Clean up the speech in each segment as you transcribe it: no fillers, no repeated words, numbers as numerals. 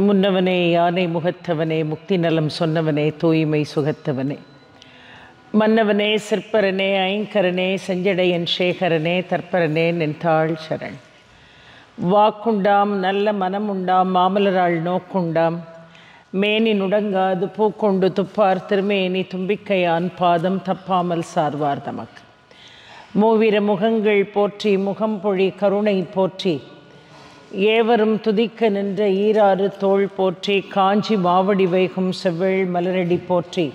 முன்னவனே யானை முகத்தவனே முக்தி நலம் சொன்னவனே தூய்மை சுகத்தவனே மன்னவனே சிற்பரனே ஐங்கரனே செஞ்சடையன் சேகரனே தற்பரனே நின்றாள் சரண். வாக்குண்டாம் நல்ல மனமுண்டாம் மாமலராள் நோக்குண்டாம் மேனி நுடங்காது பூக்கொண்டு துப்பார் திருமேனி தும்பிக்கையான் பாதம் தப்பாமல் சார்வார் தமக்கு. மூவிர முகங்கள் போற்றி முகம்பொழி கருணை போற்றி ஏவரும் துதிக்க நின்ற ஈராறு தோள் போற்றி காஞ்சி மாவடி வைகும் செவ்வேள் மலரடி போற்றி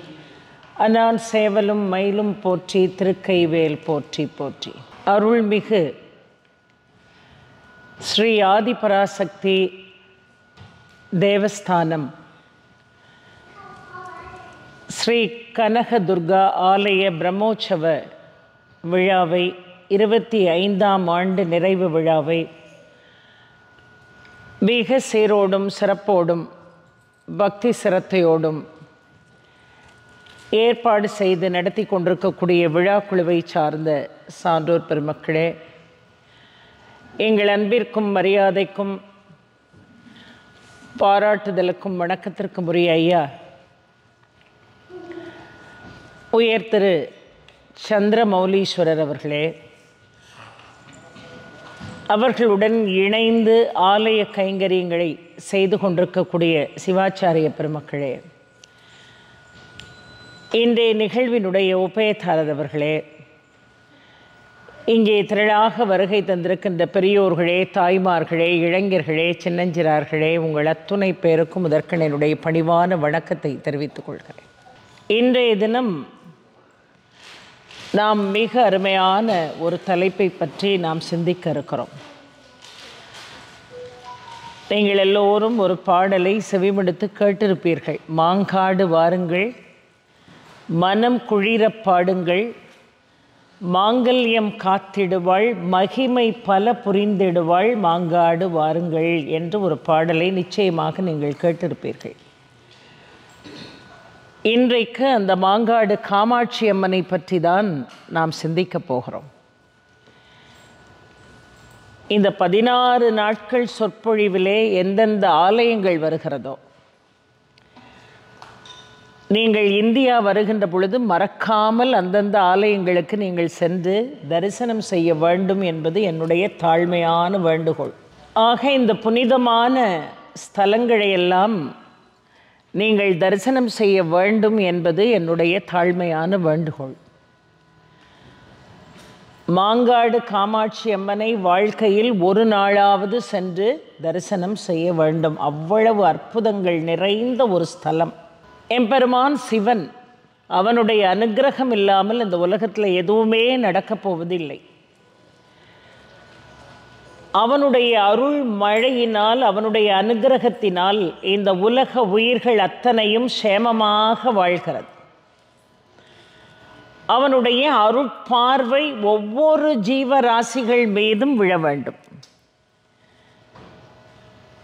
அனான் சேவலும் மயிலும் போற்றி திருக்கைவேல் போற்றி போற்றி. அருள்மிகு ஸ்ரீ ஆதிபராசக்தி தேவஸ்தானம் ஸ்ரீ கனகதுர்கா ஆலய பிரம்மோற்சவ விழாவை 25ஆம் ஆண்டு நிறைவு விழாவை மிக சீரோடும் சிறப்போடும் பக்தி சிரத்தையோடும் ஏற்பாடு செய்து நடத்தி கொண்டிருக்கக்கூடிய விழா குழுவை சார்ந்த சான்றோர் பெருமக்களே, எங்கள் அன்பிற்கும் மரியாதைக்கும் பாராட்டுதலுக்கும் வணக்கத்திற்கும் உரிய ஐயா உயர் திரு சந்திரமௌலீஸ்வரர் அவர்களே, அவர்களுடன் இணைந்து ஆலய கைங்கரியங்களை செய்து கொண்டிருக்கக்கூடிய சிவாச்சாரிய பெருமக்களே, இன்றைய நிகழ்வினுடைய உபயதாரர் அவர்களே, இங்கே திரளாக வருகை தந்திருக்கின்ற பெரியோர்களே, தாய்மார்களே, இளைஞர்களே, சின்னஞ்சிறார்களே, உங்கள் அத்துணை பேருக்கும் இதற்கு என்னுடைய பணிவான வணக்கத்தை தெரிவித்துக் கொள்கிறேன். இன்றைய தினம் நாம் மிக அருமையான ஒரு தலைப்பை பற்றி நாம் சிந்திக்க இருக்கிறோம். நீங்கள் எல்லோரும் ஒரு பாடலை செவிமடுத்து கேட்டிருப்பீர்கள். மாங்காடு வாருங்கள் மனம் குளிரப் பாடுங்கள் மாங்கல்யம் காத்திடுவாள் மகிமை பல புரிந்திடுவாள் மாங்காடு வாருங்கள் என்று ஒரு பாடலை நிச்சயமாக நீங்கள் கேட்டிருப்பீர்கள். இன்றைக்கு அந்த மாங்காடு காமாட்சி அம்மனை பற்றி தான் நாம் சிந்திக்கப் போகிறோம். இந்த 16 நாட்கள் சொற்பொழிவிலே எந்தெந்த ஆலயங்கள் வருகிறதோ, நீங்கள் இந்தியா வருகின்ற பொழுது மறக்காமல் அந்தந்த ஆலயங்களுக்கு நீங்கள் சென்று தரிசனம் செய்ய வேண்டும் என்பது என்னுடைய தாழ்மையான வேண்டுகோள். ஆக இந்த புனிதமான ஸ்தலங்களையெல்லாம் நீங்கள் தரிசனம் செய்ய வேண்டும் என்பது என்னுடைய தாழ்மையான வேண்டுகோள். மாங்காடு காமாட்சி அம்மனை வாழ்க்கையில் ஒரு நாளாவது சென்று தரிசனம் செய்ய வேண்டும். அவ்வளவு அற்புதங்கள் நிறைந்த ஒரு ஸ்தலம். எம்பெருமான் சிவன், அவனுடைய அனுக்கிரகம் இல்லாமல் இந்த உலகத்தில் எதுவுமே நடக்கப் போவதில்லை. அவனுடைய அருள் மழையினால், அவனுடைய அனுக்கிரகத்தினால் இந்த உலக உயிர்கள் அத்தனையும் சேமமாக வாழ்கிறது. அவனுடைய அருட்பார்வை ஒவ்வொரு ஜீவராசிகள் மீதும் விழ வேண்டும்.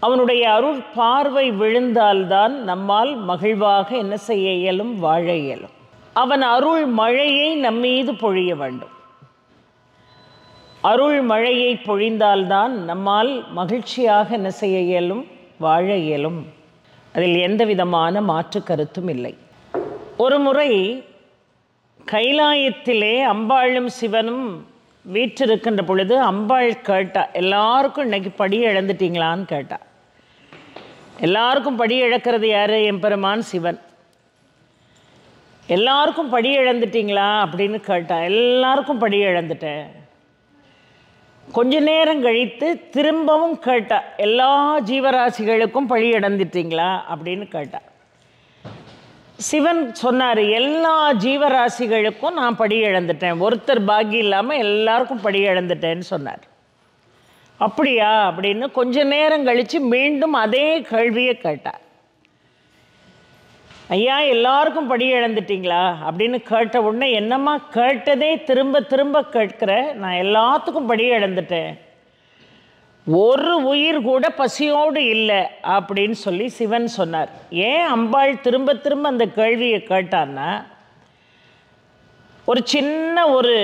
அவனுடைய அருட்பார்வை விழுந்தால்தான் நம்மால் மகிழ்வாக என்ன செய்ய இயலும், வாழ இயலும். அவன் அருள் மழையை நம்மீது பொழிய வேண்டும். அருள் மழையை பொழிந்தால்தான் நம்மால் மகிழ்ச்சியாக என்ன செய்ய இயலும், வாழ இயலும். அதில் எந்த விதமான மாற்று கருத்தும் இல்லை. ஒரு முறை கைலாயத்திலே அம்பாளும் சிவனும் வீற்றிருக்கின்ற பொழுது அம்பாள் கேட்டா, எல்லாருக்கும் இன்னைக்கு படி இழந்துட்டீங்களான்னு கேட்டா. எல்லாருக்கும் படி இழக்கிறது யார்? எம்பெருமான் சிவன். எல்லாருக்கும் படி இழந்துட்டீங்களா அப்படின்னு கேட்டா. எல்லாருக்கும் படி இழந்துட்டேன். கொஞ்ச நேரம் கழித்து திரும்பவும் கேட்டா, எல்லா ஜீவராசிகளுக்கும் பழி இழந்துட்டீங்களா அப்படின்னு கேட்டா. சிவன் சொன்னார், எல்லா ஜீவராசிகளுக்கும் நான் படி இழந்துட்டேன், ஒருத்தர் பாக்கி இல்லாமல் எல்லாருக்கும் படி இழந்துட்டேன்னு சொன்னார். அப்படியா அப்படின்னு கொஞ்ச நேரம் கழித்து மீண்டும் அதே கேள்வியை கேட்டார். ஐயா எல்லாருக்கும் படி இழந்துட்டீங்களா அப்படின்னு கேட்ட உடனே, என்னம்மா கேட்டதே திரும்ப திரும்ப கேட்கிற, நான் எல்லாத்துக்கும் படி இழந்துட்டேன், ஒரு உயிர் கூட பசியோடு இல்லை அப்படின்னு சொல்லி சிவன் சொன்னார். ஏன் அம்பாள் திரும்ப திரும்ப அந்த கேள்வியை கேட்டான்னா, ஒரு சின்ன ஒரு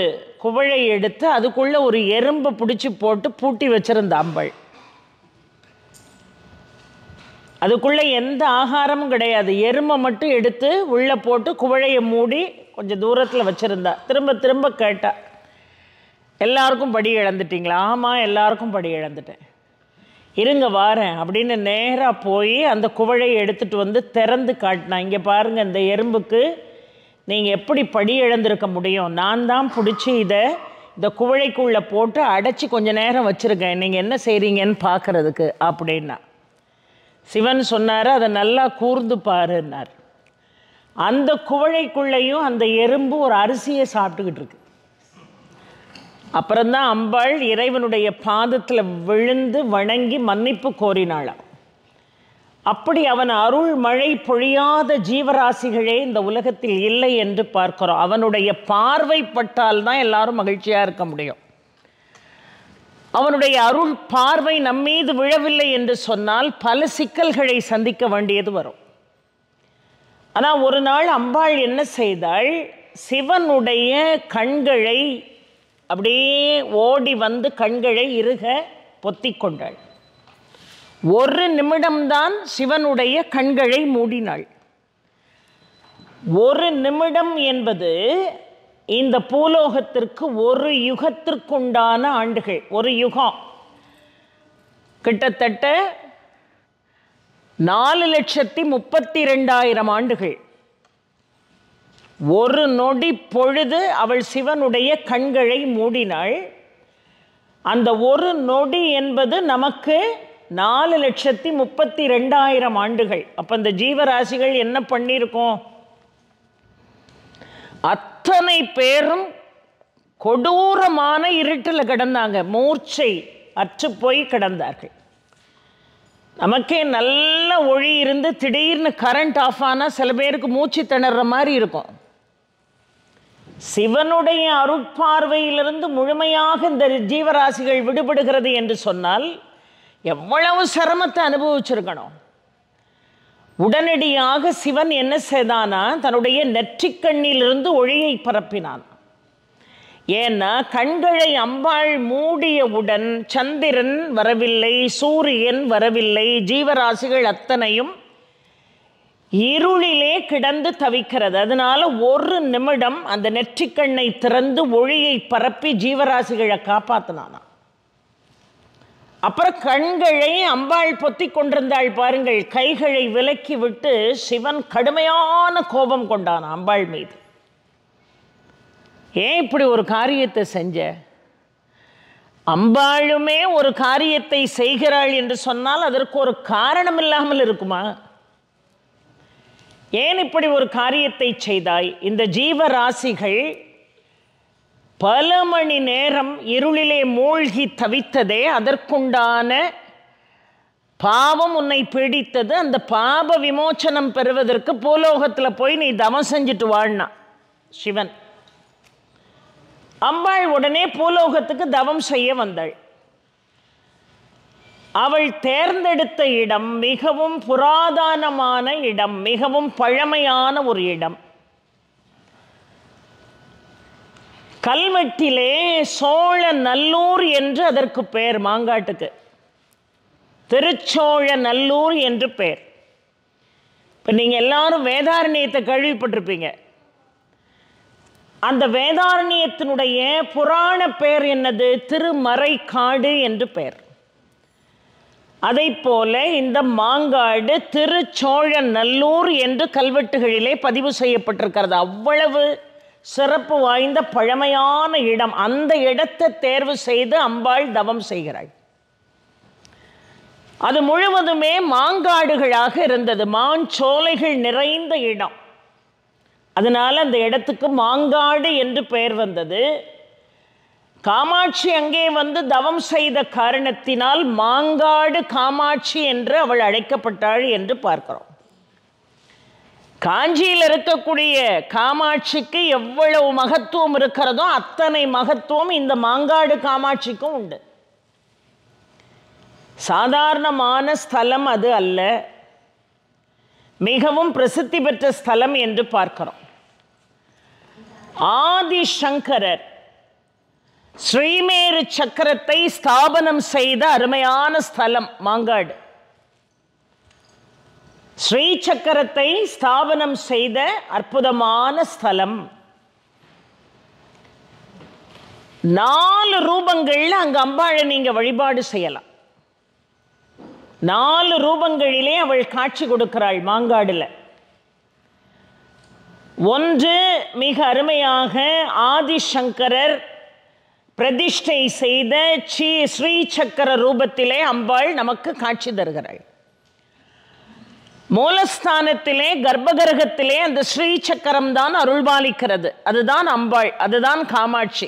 குவளை எடுத்து அதுக்குள்ளே ஒரு எறும்பை பிடிச்சி போட்டு பூட்டி வச்சிருந்த அம்பாள். அதுக்குள்ளே எந்த ஆகாரமும் கிடையாது. எறும்பை மட்டும் எடுத்து உள்ளே போட்டு குவளையை மூடி கொஞ்சம் தூரத்தில் வச்சுருந்தா. திரும்ப திரும்ப கேட்டா, எல்லாருக்கும் படி இழந்துட்டிங்களா? ஆமாம், எல்லாருக்கும் படி இழந்துட்டேன். இருங்க வாரேன் அப்படின்னு நேராக போய் அந்த குவளையை எடுத்துகிட்டு வந்து திறந்து காட்டினா, இங்கே பாருங்கள், இந்த எறும்புக்கு நீங்கள் எப்படி படி இழந்திருக்க முடியும்? நான் தான் பிடிச்சி இந்த குவளைக்குள்ளே போட்டு அடைச்சி கொஞ்சம் நேரம் வச்சுருக்கேன், நீங்கள் என்ன செய்கிறீங்கன்னு பார்க்குறதுக்கு அப்படின்னா. சிவன் சொன்னார், அதை நல்லா கூர்ந்து பாருன்னார். அந்த குவளைக்குள்ளேயும் அந்த எறும்பு ஒரு அரிசியை சாப்பிட்டுக்கிட்டு இருக்கு. அப்புறம்தான் அம்பாள் இறைவனுடைய பாதத்தில் விழுந்து வணங்கி மன்னிப்பு கோரினாளாம். அப்படி அவன் அருள் மழை பொழியாத ஜீவராசிகளே இந்த உலகத்தில் இல்லை என்று பார்க்கிறோம். அவனுடைய பார்வைப்பட்டால் தான் எல்லாரும் மகிழ்ச்சியாக இருக்க முடியும். அவனுடைய அருள் பார்வை நம்மீது விழவில்லை என்று சொன்னால் பல சிக்கல்களை சந்திக்க வேண்டியது வரும். ஆனால் ஒரு நாள் அம்பாள் என்ன செய்தாள், சிவனுடைய கண்களை அப்படியே ஓடி வந்து கண்களை இறுக பொத்தி கொண்டாள். ஒரு நிமிடம்தான் சிவனுடைய கண்களை மூடினாள். ஒரு நிமிடம் என்பது இந்த பூலோகத்திற்கு ஒரு யுகத்திற்குண்டான ஆண்டுகள். ஒரு யுகம் கிட்டத்தட்ட 4,32,000 ஆண்டுகள். ஒரு நொடி பொழுது அவள் சிவனுடைய கண்களை மூடினாள். அந்த ஒரு நொடி என்பது நமக்கு 4,32,000 ஆண்டுகள். அப்போ இந்த ஜீவராசிகள் என்ன பண்ணியிருக்கோம்? அத்தனை பேரும் கொடூரமான இருட்டில் கிடந்தாங்க, மூர்ச்சை அற்று போய் கிடந்தார்கள். நமக்கே நல்ல ஒளி இருந்து திடீர்னு கரண்ட் ஆஃப் ஆனால் சில பேருக்கு மூச்சு திணற மாதிரி இருக்கும். சிவனுடைய அருட்பார்வையிலிருந்து முழுமையாக இந்த ஜீவராசிகள் விடுபடுகிறது என்று சொன்னால் எவ்வளவு சிரமத்தை அனுபவிச்சிருக்கணும். உடனடியாக சிவன் என்ன செய்தானா, தன்னுடைய நெற்றிக்கண்ணிலிருந்து ஒளியை பரப்பினான். ஏன்னா கண்களை அம்பாள் மூடியவுடன் சந்திரன் வரவில்லை, சூரியன் வரவில்லை, ஜீவராசிகள் அத்தனையும் இருளிலே கிடந்து தவிக்கிறது. அதனால ஒரு நிமிடம் அந்த நெற்றிக்கண்ணை திறந்து ஒளியை பரப்பி ஜீவராசிகளை காப்பாற்றினானா. அப்புறம் கண்களை அம்பாள் பொத்தி கொண்டிருந்தாள் பாருங்கள். கைகளை விலக்கி விட்டு சிவன் கடுமையான கோபம் கொண்டான் அம்பாள் மீது. ஏன் இப்படி ஒரு காரியத்தை செஞ்ச? அம்பாளுமே ஒரு காரியத்தை செய்கிறாள் என்று சொன்னால் அதற்கு ஒரு காரணம் இல்லாமல் இருக்குமா? ஏன் இப்படி ஒரு காரியத்தை செய்தாய்? இந்த ஜீவராசிகள் பல மணி நேரம் இருளிலே மூழ்கி தவித்ததே, அதற்குண்டான பாவம் உன்னை பீடித்தது. அந்த பாப விமோச்சனம் பெறுவதற்கு பூலோகத்தில் போய் நீ தவம் செஞ்சுட்டு வாழ்னா சிவன். அம்பாள் உடனே பூலோகத்துக்கு தவம் செய்ய வந்தாள். அவள் தேர்ந்தெடுத்த இடம் மிகவும் புராதனமான இடம், மிகவும் பழமையான ஒரு இடம். கல்வெட்டிலே சோழ நல்லூர் என்று அதற்கு பெயர். மாங்காட்டுக்கு திருச்சோழ நல்லூர் என்று பெயர். இப்போ நீங்கள் எல்லாரும் வேதாரண்யத்தை கேள்விப்பட்டிருப்பீங்க. அந்த வேதாரண்யத்தினுடைய புராண பெயர் என்னது? திருமறைக்காடு என்று பெயர். அதை போல இந்த மாங்காடு திருச்சோழ நல்லூர் என்று கல்வெட்டுகளிலே பதிவு செய்யப்பட்டிருக்கிறது. அவ்வளவு சிறப்பு வாய்ந்த பழமையான இடம். அந்த இடத்தை தேர்வு செய்து அம்பாள் தவம் செய்கிறாள். அது முழுவதுமே மாங்காடுகளாக இருந்தது, மாஞ்சோலைகள் நிறைந்த இடம். அதனால அந்த இடத்துக்கு மாங்காடு என்று பெயர் வந்தது. காமாட்சி அங்கே வந்து தவம் செய்த காரணத்தினால் மாங்காடு காமாட்சி என்று அவள் அழைக்கப்பட்டாள் என்று பார்க்கிறோம். காஞ்சியில் இருக்கக்கூடிய காமாட்சிக்கு எவ்வளவு மகத்துவம் இருக்கிறதோ அத்தனை மகத்துவம் இந்த மாங்காடு காமாட்சிக்கும் உண்டு. சாதாரணமான ஸ்தலம் அது அல்ல, மிகவும் பிரசித்தி பெற்ற ஸ்தலம் என்று பார்க்கிறோம். ஆதிசங்கரர் ஸ்ரீமேரு சக்கரத்தை ஸ்தாபனம் செய்த அருமையான ஸ்தலம் மாங்காடு. ஸ்ரீ சக்கரத்தை ஸ்தாபனம் செய்த அற்புதமான ஸ்தலம். 4 ரூபங்கள்ல அங்கு அம்பாளை நீங்க வழிபாடு செய்யலாம். 4 ரூபங்களிலே அவள் காட்சி கொடுக்கிறாள் மாங்காடுல. ஒன்று மிக அருமையாக ஆதிசங்கரர் பிரதிஷ்டை செய்த ஸ்ரீ சக்கர ரூபத்திலே அம்பாள் நமக்கு காட்சி தருகிறாள். மூலஸ்தானத்திலே கர்ப்பகிரகத்திலே அந்த ஸ்ரீ சக்கரம் தான் அருள்பாலிக்கிறது. அதுதான் அம்பாள், அதுதான் காமாட்சி.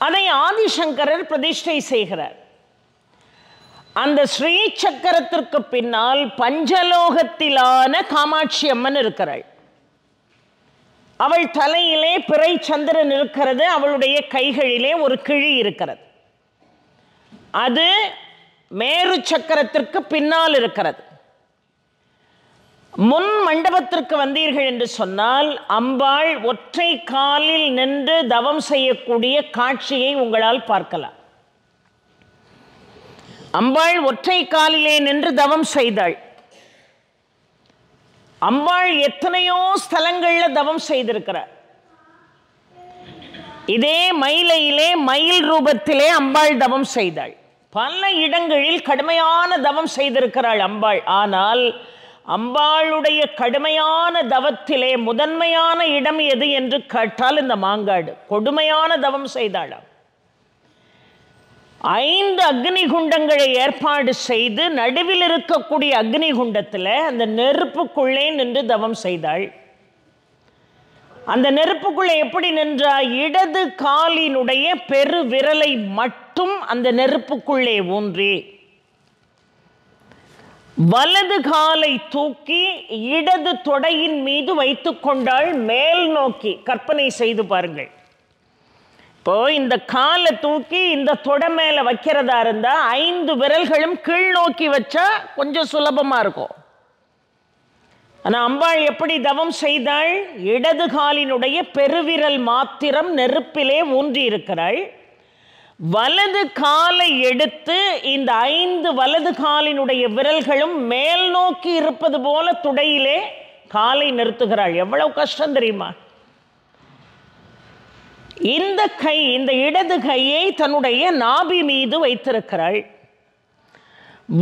அதை ஆதிசங்கரர் பிரதிஷ்டை செய்கிறார். அந்த ஸ்ரீ சக்கரத்திற்கு பின்னால் பஞ்சலோகத்திலான காமாட்சி அம்மன் இருக்கிறாள். அவள் தலையிலே பிறை சந்திரன் இருக்கிறது. அவளுடைய கைகளிலே ஒரு கிழி இருக்கிறது. அது மேரு சக்கரத்திற்கு பின்னால் இருக்கிறது. முன் மண்டபத்திற்கு வந்தீர்கள் என்று சொன்னால் அம்பாள் ஒற்றை காலில் நின்று தவம் செய்யக்கூடிய காட்சியை உங்களால் பார்க்கலாம். அம்பாள் ஒற்றை காலிலே நின்று தவம் செய்தாள். அம்பாள் எத்தனையோ ஸ்தலங்கள்ல தவம் செய்திருக்கிறார். இதே மயிலையிலே மயில் ரூபத்திலே அம்பாள் தவம் செய்தாள். பல இடங்களில் கடுமையான தவம் செய்திருக்கிறாள் அம்பாள். ஆனால் அம்பாளுடைய கடுமையான தவத்திலே முதன்மையான இடம் எது என்று கேட்டால் இந்த மாங்காடு. கொடுமையான தவம் செய்தாளாம். 5 அக்னி குண்டங்களை ஏற்பாடு செய்து நடுவில் இருக்கக்கூடிய அக்னி குண்டத்தில் அந்த நெருப்புக்குள்ளே நின்று தவம் செய்தாள். அந்த நெருப்புக்குள்ளே எப்படி நின்றால் இடது காலினுடைய பெரு விரலை மட்டும் அந்த நெருப்புக்குள்ளே ஊன்றி வலது காலை தூக்கி இடது தொடையின் மீது வைத்துக் கொண்டாள் மேல் நோக்கி. கற்பனை செய்து பாருங்கள். இப்போ இந்த காலை தூக்கி இந்த தொடை மேல வைக்கிறதா இருந்தா 5 விரல்களும் கீழ் நோக்கி வச்சா கொஞ்சம் சுலபமா இருக்கும். ஆனால் அம்பாள் எப்படி தவம் செய்தாள்? இடது காலினுடைய பெருவிரல் மாத்திரம் நெருப்பிலே ஊன்றி இருக்கிறாள். வலது காலை எடுத்து இந்த 5 வலது காலினுடைய விரல்களும் மேல் நோக்கி இருப்பது போல துடையிலே காலை நிறுத்துகிறாள். எவ்வளவு கஷ்டம் தெரியுமா? இந்த இடது கையை தன்னுடைய நாபி மீது வைத்திருக்கிறாள்.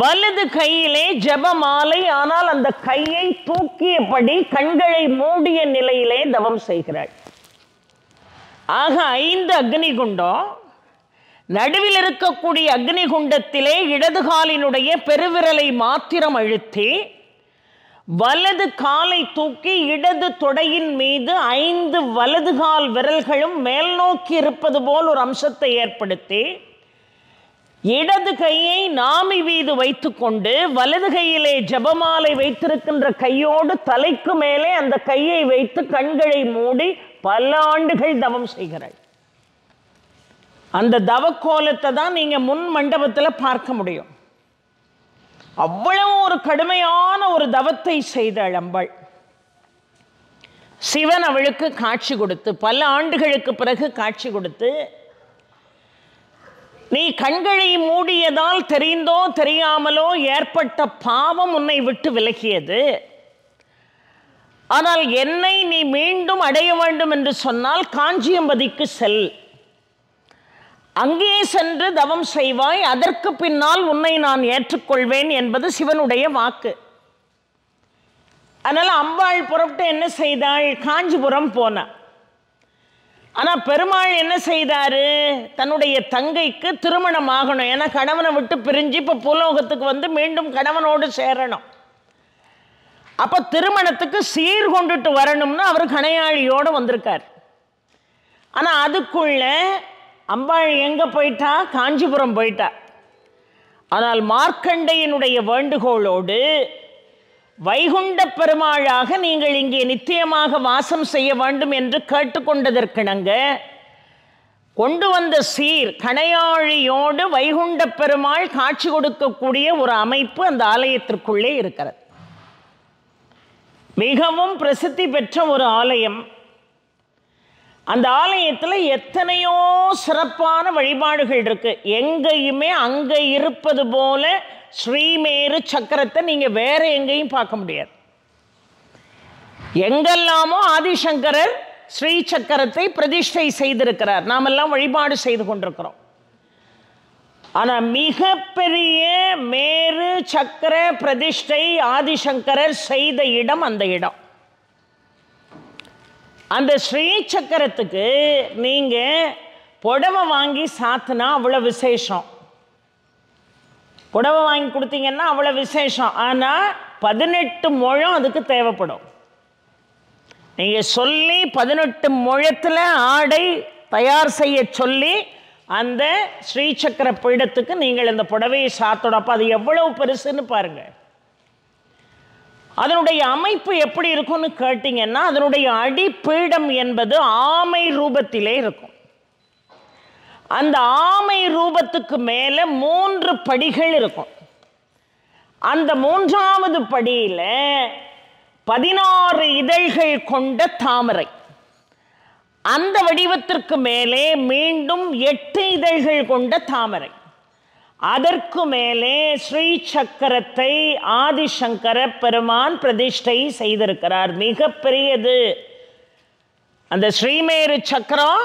வலது கையிலே ஜபமாலை. ஆனால் அந்த கையை தூக்கியபடி கண்களை மூடிய நிலையிலே தவம் செய்கிறாள். ஆக 5 அக்னி குண்டம். நடுவில் இருக்கக்கூடிய அக்னி குண்டத்திலே இடது காலினுடைய பெருவிரலை மாத்திரம் அழுத்தி வலது காலை தூக்கி இடது தொடையின் மீது 5 வலது கால் விரல்களும் மேல் நோக்கி இருப்பது போல் ஒரு அம்சத்தை ஏற்படுத்தி இடது கையை நாமி மீது வைத்துக்கொண்டு வலது கையிலே ஜபமாலை வைத்திருக்கின்ற கையோடு தலைக்கு மேலே அந்த கையை வைத்து கண்களை மூடி பல ஆண்டுகள் தவம் செய்கிறாள். அந்த தவக்கோலத்தை தான் நீங்க முன் மண்டபத்தில் பார்க்க முடியும். அவ்வளவு ஒரு கடுமையான ஒரு தவத்தை செய்தாள் அம்பாள். சிவன் அவளுக்கு காட்சி கொடுத்து பல ஆண்டுகளுக்கு பிறகு காட்சி கொடுத்து, நீ கண்களை மூடியதால் தெரிந்தோ தெரியாமலோ ஏற்பட்ட பாவம் உன்னை விட்டு விலகியது. ஆனால் என்னை நீ மீண்டும் அடைய வேண்டும் என்று சொன்னால் காஞ்சியம்பதிக்கு செல். அங்கே சென்று தவம் செய்வாய். அதற்கு பின்னால் உன்னை நான் ஏற்றுக்கொள்வேன் என்பது சிவனுடைய வாக்கு. அதனால் அம்பாள் புறப்பட்டு என்ன செய்தாள்? காஞ்சிபுரம் போனாள். ஆனால் பெருமாள் என்ன செய்தாரு? தன்னுடைய தங்கைக்கு திருமணம் ஆகணும். ஏன்னா கணவனை விட்டு பிரிஞ்சு இப்போ பூலோகத்துக்கு வந்து மீண்டும் கணவனோடு சேரணும். அப்போ திருமணத்துக்கு சீர் கொண்டுட்டு வரணும்னு அவர் கணையாழியோடு வந்திருக்கார். ஆனால் அதுக்குள்ள அம்பாள் எங்கே போயிட்டா? காஞ்சிபுரம் போயிட்டா. ஆனால் மார்க்கண்டையனுடைய வேண்டுகோளோடு வைகுண்ட பெருமாளாக நீங்கள் இங்கே நித்தியமாக வாசம் செய்ய வேண்டும் என்று கேட்டுக்கொண்டதற்கிணங்க கொண்டு வந்த சீர் கணையாழியோடு வைகுண்ட பெருமாள் காட்சி கொடுக்கக்கூடிய ஒரு அமைப்பு அந்த ஆலயத்திற்குள்ளே இருக்கிறது. மிகவும் பிரசித்தி பெற்ற ஒரு ஆலயம். அந்த ஆலயத்தில் எத்தனையோ சிறப்பான வழிபாடுகள் இருக்கு. எங்கேயுமே அங்கே இருப்பது போல ஸ்ரீமேரு சக்கரத்தை நீங்கள் வேற எங்கேயும் பார்க்க முடியாது. எங்கெல்லாமோ ஆதிசங்கரர் ஸ்ரீ சக்கரத்தை பிரதிஷ்டை செய்திருக்கிறார், நாமெல்லாம் வழிபாடு செய்து கொண்டிருக்கிறோம். ஆனால் மிகப்பெரிய மேரு சக்கர பிரதிஷ்டை ஆதிசங்கரர் செய்த இடம் அந்த இடம். அந்த ஸ்ரீ சக்கரத்துக்கு நீங்கள் புடவை வாங்கி சாத்தினா அவ்வளோ விசேஷம், புடவை வாங்கி கொடுத்தீங்கன்னா அவ்வளோ விசேஷம். ஆனால் 18 முழம் அதுக்கு தேவைப்படும். நீங்கள் சொல்லி 18 முழத்தில் ஆடை தயார் செய்ய சொல்லி அந்த ஸ்ரீசக்கர பீடத்துக்கு நீங்கள் இந்த புடவையை சாத்தோடப்போ அது எவ்வளவு பெருசுன்னு பாருங்கள். அதனுடைய அமைப்பு எப்படி இருக்கும்னு கேட்டிங்கன்னா, அதனுடைய அடிப்பீடம் என்பது ஆமை ரூபத்திலே இருக்கும். அந்த ஆமை ரூபத்துக்கு மேலே 3 படிகள் இருக்கும். அந்த 3வது படியில் 16 இதழ்கள் கொண்ட தாமரை, அந்த வடிவத்திற்கு மேலே மீண்டும் 8 இதழ்கள் கொண்ட தாமரை, அதற்கு மேலே ஸ்ரீ சக்கரத்தை ஆதிசங்கர பெருமான் பிரதிஷ்டை செய்திருக்கிறார். மிக பெரியது அந்த ஸ்ரீமேரு சக்கரம்.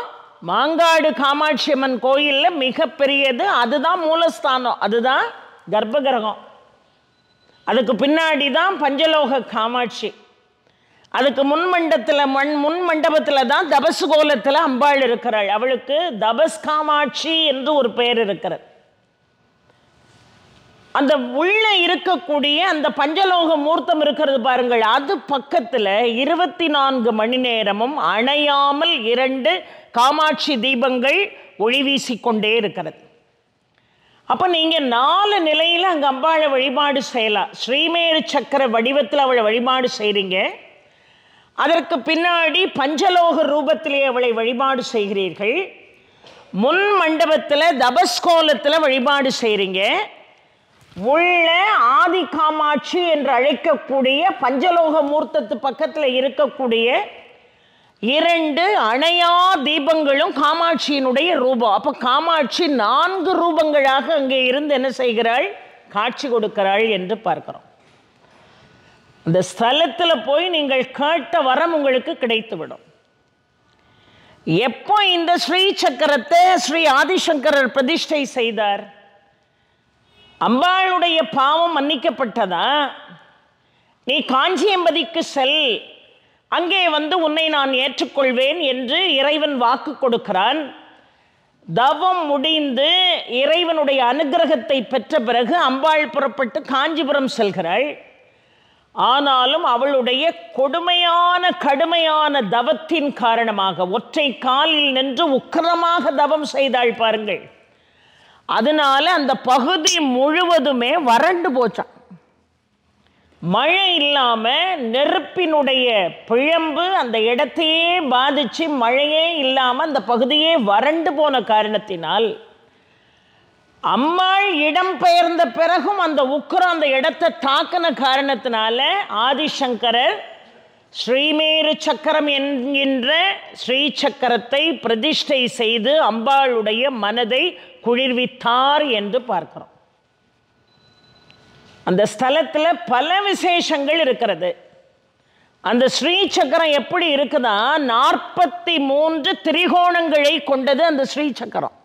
மாங்காடு காமாட்சி அம்மன் கோயிலில் மிக பெரியது. அதுதான் மூலஸ்தானம், அதுதான் கர்ப்பகிரகம். அதுக்கு பின்னாடி தான் பஞ்சலோக காமாட்சி. அதுக்கு முன் மண்டபத்தில் தான் தபசு கோலத்தில் அம்பாள் இருக்கிறாள். அவளுக்கு தபஸ் காமாட்சி என்று ஒரு பெயர் இருக்கிறது. அந்த உள்ள இருக்கக்கூடிய அந்த பஞ்சலோக மூர்த்தம் இருக்கிறது பாருங்கள், அது பக்கத்தில் 24 மணி நேரமும் அணையாமல் 2 காமாட்சி தீபங்கள் ஒளி வீசிக்கொண்டே இருக்கிறது. அப்போ நீங்கள் 4 நிலையில் அங்கே அம்பாளை வழிபாடு செய்யலாம். ஸ்ரீமேரு சக்கர வடிவத்தில் அவளை வழிபாடு செய்கிறீங்க, அதற்கு பின்னாடி பஞ்சலோக ரூபத்திலே அவளை வழிபாடு செய்கிறீர்கள், முன் மண்டபத்தில் தபஸ்கோலத்தில் வழிபாடு செய்கிறீங்க, உள்ள ஆதி காமாட்சி என்று அழைக்கக்கூடிய பஞ்சலோக மூர்த்தத்து பக்கத்தில் இருக்கக்கூடிய 2 அணையா தீபங்களும் காமாட்சியினுடைய ரூபம். அப்போ காமாட்சி 4 ரூபங்களாக அங்கே இருந்து என்ன செய்கிறாள், காட்சி கொடுக்கிறாள் என்று பார்க்கிறோம். அந்த ஸ்தலத்தில் போய் நீங்கள் கேட்ட வரம் உங்களுக்கு கிடைத்துவிடும். எப்போ இந்த ஸ்ரீ சக்கரத்தை ஸ்ரீ ஆதிசங்கரர் பிரதிஷ்டை செய்தார்? அம்பாளுடைய பாவம் மன்னிக்கப்பட்டதா? நீ காஞ்சியம்பதிக்கு செல், அங்கே உன்னை நான் ஏற்றுக்கொள்வேன் என்று இறைவன் வாக்கு கொடுக்கிறான். தவம் முடிந்து இறைவனுடைய அனுகிரகத்தை பெற்ற பிறகு அம்பாள் புறப்பட்டு காஞ்சிபுரம் செல்கிறாள். ஆனாலும் அவளுடைய கடுமையான தவத்தின் காரணமாக ஒற்றை காலில் நின்று உக்கிரமாக தவம் செய்தாள் பாருங்கள். அதனால அந்த பகுதி முழுவதுமே வறண்டு போச்சான். மழை இல்லாமல் நெருப்பினுடைய பிழம்பு அந்த இடத்தையே பாதிச்சு மழையே இல்லாமல் அந்த பகுதியே வறண்டு போன காரணத்தினால் அம்மாள் இடம் பெயர்ந்த பிறகும் அந்த உக்கிரம் அந்த இடத்தை தாக்கின காரணத்தினால ஆதிசங்கரர் ஸ்ரீமேரு சக்கரம் என்கின்ற ஸ்ரீ சக்கரத்தை பிரதிஷ்டை செய்து அம்பாளுடைய மனதை குளிர்வித்தார் என்று பார்க்கிறோம். அந்த ஸ்தலத்தில் பல விசேஷங்கள் இருக்கிறது. அந்த ஸ்ரீ சக்கரம் எப்படி இருக்குதா, 43 திரிகோணங்களை கொண்டது அந்த ஸ்ரீ சக்கரம்.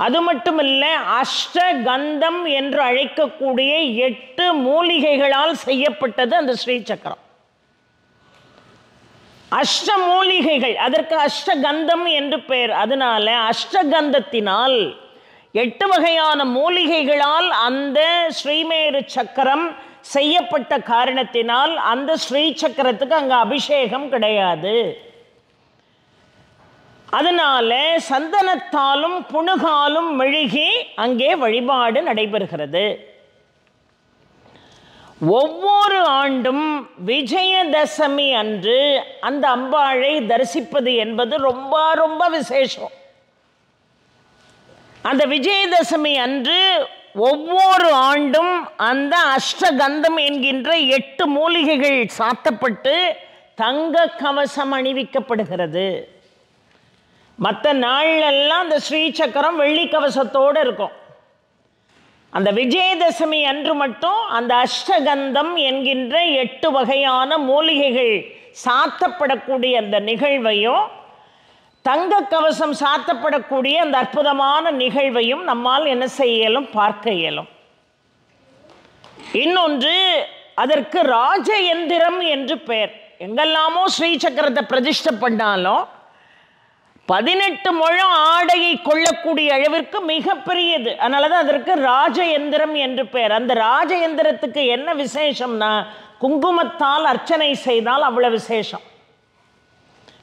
அது மட்டும் இல்லை, அஷ்டகந்தம் என்று அழைக்கக்கூடிய 8 மூலிகைகளால் செய்யப்பட்டது அந்த ஸ்ரீ சக்கரம். அஷ்ட மூலிகைகள், அதற்கு அஷ்டகந்தம் என்று பெயர். அதனால அஷ்டகந்தத்தினால் 8 வகையான மூலிகைகளால் அந்த ஸ்ரீமேரு சக்கரம் செய்யப்பட்ட காரணத்தினால் அந்த ஸ்ரீ சக்கரத்துக்கு அங்கே அபிஷேகம் கிடையாது. அதனால சந்தனத்தாலும் புணுகாலும் மெழுகி அங்கே வழிபாடு நடைபெறுகிறது. ஒவ்வொரு ஆண்டும் விஜயதசமி அன்று அந்த அம்பாளை தரிசிப்பது என்பது ரொம்ப ரொம்ப விசேஷம். அந்த விஜயதசமி அன்று ஒவ்வொரு ஆண்டும் அந்த அஷ்டகந்தம் என்கின்ற 8 மூலிகைகள் சாத்தப்பட்டு தங்க கவசம் அணிவிக்கப்படுகிறது. மற்ற நாளெல்லாம் அந்த ஸ்ரீசக்கரம் வெள்ளி கவசத்தோடு இருக்கும். அந்த விஜயதசமி அன்று மட்டும் அந்த அஷ்டகந்தம் என்கின்ற 8 வகையான மூலிகைகள் சாத்தப்படக்கூடிய அந்த நிகழ்வையும், தங்க கவசம் சாத்தப்படக்கூடிய அந்த அற்புதமான நிகழ்வையும் நம்மால் என்ன செய்ய இயலும், பார்க்க இயலும். இன்னொன்று, அதற்கு ராஜயந்திரம் என்று பெயர். எங்கெல்லாமோ ஸ்ரீசக்கரத்தை பிரதிஷ்டை பண்ணாலும் 18 முழம் ஆடையை கொள்ளக்கூடிய அளவிற்கு மிகப்பெரியது. அதனால தான் அதற்கு ராஜயந்திரம் என்று பெயர். அந்த ராஜயந்திரத்துக்கு என்ன விசேஷம்னா, குங்குமத்தால் அர்ச்சனை செய்தால் அவ்வளோ விசேஷம்.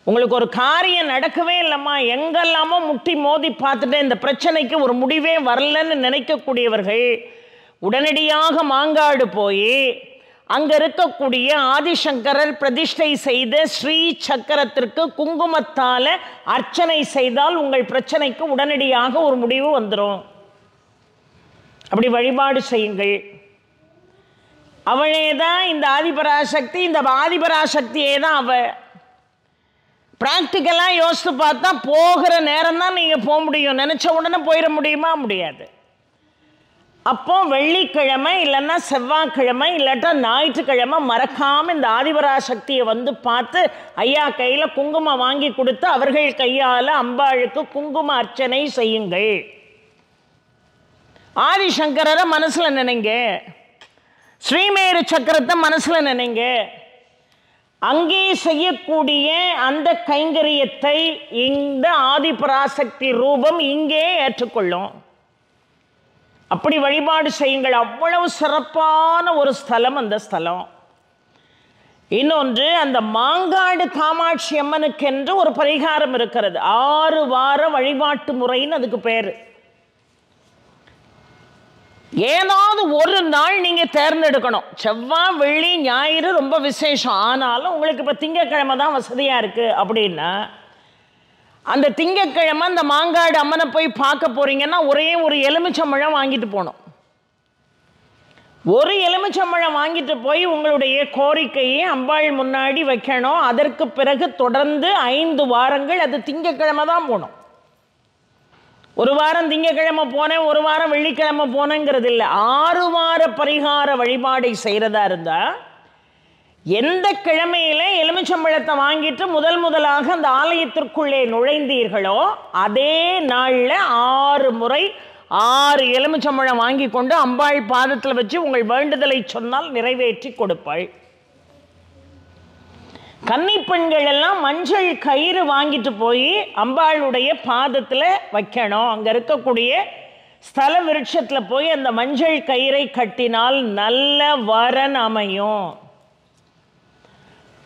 உங்களுக்கு ஒரு காரியம் நடக்கவே இல்லைம்மா, எங்கெல்லாமோ முட்டி மோதி பார்த்துட்டு இந்த பிரச்சனைக்கு ஒரு முடிவே வரலன்னு நினைக்கக்கூடியவர்கள் உடனடியாக மாங்காடு போய் அங்கே இருக்கக்கூடிய ஆதிசங்கரர் பிரதிஷ்டை செய்த ஸ்ரீ சக்கரத்திற்கு குங்குமத்தால் அர்ச்சனை செய்தால் உங்கள் பிரச்சனைக்கு உடனடியாக ஒரு முடிவு வந்துடும். அப்படி வழிபாடு செய்யுங்கள். அவளே தான் இந்த ஆதிபராசக்தி, இந்த ஆதிபராசக்தியே தான் அவள். ப்ராக்டிக்கலாக யோசித்து பார்த்தா போகிற நேரம் தான் நீங்கள் போக முடியும். நினச்ச உடனே போயிட முடியுமா? முடியாது. அப்போ வெள்ளிக்கிழமை இல்லைன்னா செவ்வாய்க்கிழமை இல்லாட்டா ஞாயிற்றுக்கிழமை மறக்காமல் இந்த ஆதிபராசக்தியை வந்து பார்த்து ஐயா கையில் குங்குமம் வாங்கி கொடுத்து அவர்கள் கையால் அம்பாளுக்கு குங்கும அர்ச்சனை செய்யுங்கள். ஆதிசங்கரரை மனசில் நினைங்க, ஸ்ரீமேரு சக்கரத்தை மனசில் நினைங்க. அங்கே செய்யக்கூடிய அந்த கைங்கரியத்தை இந்த ஆதிபராசக்தி ரூபம் இங்கே ஏற்றுக்கொள்ளும். அப்படி வழிபாடு செய்யுங்கள். அவ்வளவு சிறப்பான ஒரு ஸ்தலம் அந்த ஸ்தலம். இன்னொன்று, அந்த மாங்காடு காமாட்சி அம்மனுக்கென்று ஒரு பரிகாரம் இருக்கிறது. 6 வார வழிபாட்டு முறைன்னு அதுக்கு பேர். ஏதாவது ஒரு நாள் நீங்கள் தேர்ந்தெடுக்கணும். செவ்வாய், வெள்ளி, ஞாயிறு ரொம்ப விசேஷம். ஆனாலும் உங்களுக்கு இப்போ திங்கட்கிழமை தான் வசதியாக இருக்குது அப்படின்னா, அந்த திங்கட்கிழமை அந்த மாங்காடு அம்மனை போய் பார்க்க போகிறீங்கன்னா ஒரே ஒரு எலுமிச்சம்பழம் வாங்கிட்டு போகணும். ஒரு எலுமிச்சம்பழம் வாங்கிட்டு போய் உங்களுடைய கோரிக்கையை அம்பாள் முன்னாடி வைக்கணும். அதற்கு பிறகு தொடர்ந்து 5 வாரங்கள் அது திங்கட்கிழமை தான் போகணும். ஒரு வாரம் திங்கட்கிழமை போனேன், ஒரு வாரம் வெள்ளிக்கிழமை போனேங்கிறது இல்லை. 6 வார பரிகார வழிபாடை செய்கிறதா இருந்தால் எந்த கிழமையில் எலுமிச்சம்பழத்தை வாங்கிட்டு முதலாக அந்த ஆலயத்திற்குள்ளே நுழைந்தீர்களோ அதே நாளில் 6 முறை 6 எலுமிச்சம்பழம் வாங்கி கொண்டு அம்பாள் பாதத்தில் வச்சு உங்கள் வேண்டுதலை சொன்னால் நிறைவேற்றி கொடுப்பாள். கன்னி பெண்கள் எல்லாம் மஞ்சள் கயிறு வாங்கிட்டு போய் அம்பாளுடைய பாதத்தில் வைக்கணும். அங்கே இருக்கக்கூடிய ஸ்தல விருட்சத்தில் போய் அந்த மஞ்சள் கயிறை கட்டினால் நல்ல வரன் அமையும்.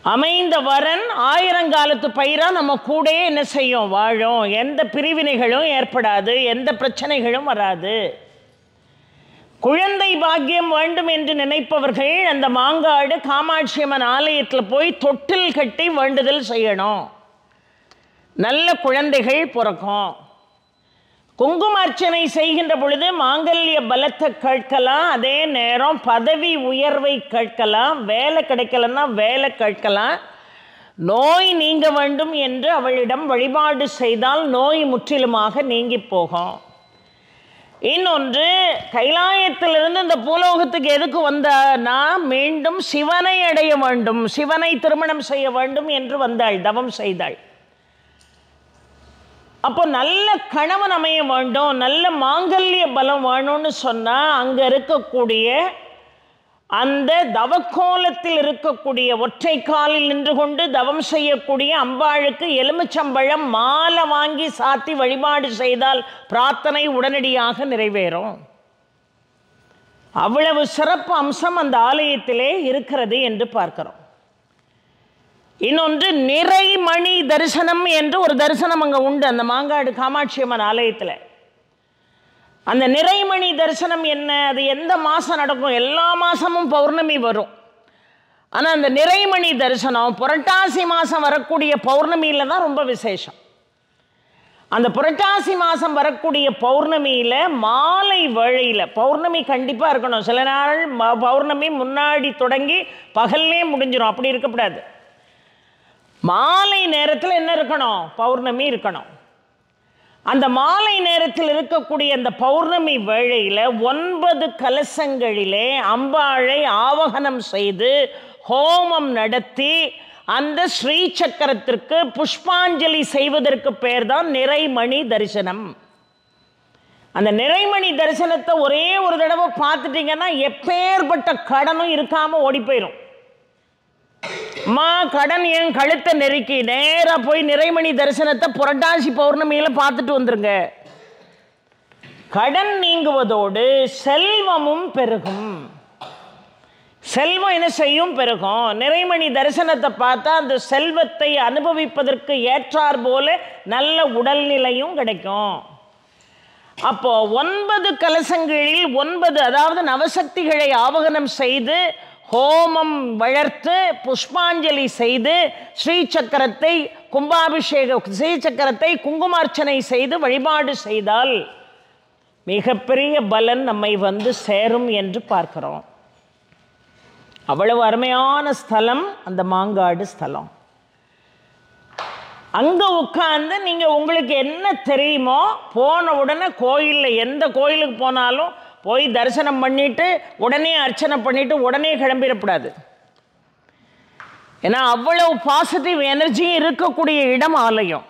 அமைந்த வரன் 1000 காலத்து பயிரா நம்ம கூட என்ன செய்யும், வாழும். எந்த பிரிவினைகளும் ஏற்படாது, எந்த பிரச்சனைகளும் வராது. குழந்தை பாக்கியம் வேண்டும் என்று நினைப்பவர்கள் அந்த மாங்காடு காமாட்சி அம்மன் ஆலயத்தில் போய் தொட்டில் கட்டி வேண்டுதல் செய்யணும். நல்ல குழந்தைகள் பிறக்கும். குங்கும அர்ச்சனை செய்கின்ற பொழுது மாங்கல்ய பலத்தை கேட்கலாம், அதே நேரம் பதவி உயர்வை கேட்கலாம், வேலை கிடைக்கலன்னா வேலை கேட்கலாம், நோய் நீங்க வேண்டும் என்று அவளிடம் வழிபாடு செய்தால் நோய் முற்றிலுமாக நீங்கி போகும். இன்னொன்று, கைலாயத்திலிருந்து இந்த பூலோகத்துக்கு எதுக்கு வந்தானா மீண்டும் சிவனை அடைய வேண்டும், சிவனை திருமணம் செய்ய வேண்டும் என்று வந்தாள், தவம் செய்தாள். அப்போ நல்ல கணவன் அமைய வேண்டும், நல்ல மாங்கல்ய பலம் வேணும்னு சொன்னால் அங்கே இருக்கக்கூடிய அந்த தவக்கோலத்தில் இருக்கக்கூடிய ஒற்றை காலில் நின்று கொண்டு தவம் செய்யக்கூடிய அம்பாளுக்கு எலுமிச்சம்பழம் மாலை வாங்கி சாத்தி வழிபாடு செய்தால் பிரார்த்தனை உடனடியாக நிறைவேறும். அவ்வளவு சிறப்பு அம்சம் அந்த ஆலயத்திலே இருக்கிறது என்று பார்க்கிறோம். இன்னொன்று, நிறைமணி தரிசனம் என்று ஒரு தரிசனம் அங்கே உண்டு அந்த மாங்காடு காமாட்சி அம்மன் ஆலயத்தில். அந்த நிறைமணி தரிசனம் என்ன, அது எந்த மாதம் நடக்கும்? எல்லா மாதமும் பௌர்ணமி வரும். ஆனால் அந்த நிறைமணி தரிசனம் புரட்டாசி மாதம் வரக்கூடிய பௌர்ணமியில் தான் ரொம்ப விசேஷம். அந்த புரட்டாசி மாதம் வரக்கூடிய பௌர்ணமியில் மாலை வேளையில், பௌர்ணமி கண்டிப்பாக இருக்கணும். சில நாள் பௌர்ணமி முன்னாடி தொடங்கி பகல்லே முடிஞ்சிடும், அப்படி இருக்கக்கூடாது. மாலை நேரத்தில் என்ன இருக்கணும்? பௌர்ணமி இருக்கணும். அந்த மாலை நேரத்தில் இருக்கக்கூடிய அந்த பௌர்ணமி வேளையில் 9 கலசங்களிலே அம்பாளை ஆவாகனம் செய்து ஹோமம் நடத்தி அந்த ஸ்ரீ சக்கரத்திற்கு புஷ்பாஞ்சலி செய்வதற்கு பேர் தான் நிறைமணி தரிசனம். அந்த நிறைமணி தரிசனத்தை ஒரே ஒரு தடவை பார்த்துட்டிங்கன்னா எப்பேற்பட்ட கடனும் இருக்காமல் ஓடி போயிடும். அம்மா கடன் என் கழுத்தை நெருக்கி நேராக போய் நிறைமணி தரிசனத்தை புரட்டாசி பௌர்ணமியில் பார்த்துட்டு வந்துருங்க. கடன் நீங்குவதோடு செல்வமும் பெருகும். செல்வம் என்ன செய்யும்? பெருகும். நிறைமணி தரிசனத்தை பார்த்தா அந்த செல்வத்தை அனுபவிப்பதற்கு ஏற்றார் போல நல்ல உடல்நிலையும் கிடைக்கும். அப்போ 9 கலசங்களில் 9 அதாவது நவசக்திகளை ஆவாகனம் செய்து ஹோமம் வளர்த்து புஷ்பாஞ்சலி செய்து ஸ்ரீசக்கரத்தை ஸ்ரீசக்கரத்தை குங்குமார்ச்சனை செய்து வழிபாடு செய்தால் மிகப்பெரிய பலன் நம்மை வந்து சேரும் என்று பார்க்கிறோம். அவ்வளவு அருமையான ஸ்தலம் அந்த மாங்காடு ஸ்தலம். அங்கே உட்கார்ந்து நீங்கள் உங்களுக்கு என்ன தெரியுமோ போன உடனே கோயிலில் எந்த கோயிலுக்கு போனாலும் போய் தரிசனம் பண்ணிவிட்டு உடனே அர்ச்சனை பண்ணிவிட்டு உடனே கிளம்பிடக்கூடாது. ஏன்னா அவ்வளவு பாசிட்டிவ் எனர்ஜி இருக்கக்கூடிய இடம் ஆலயம்.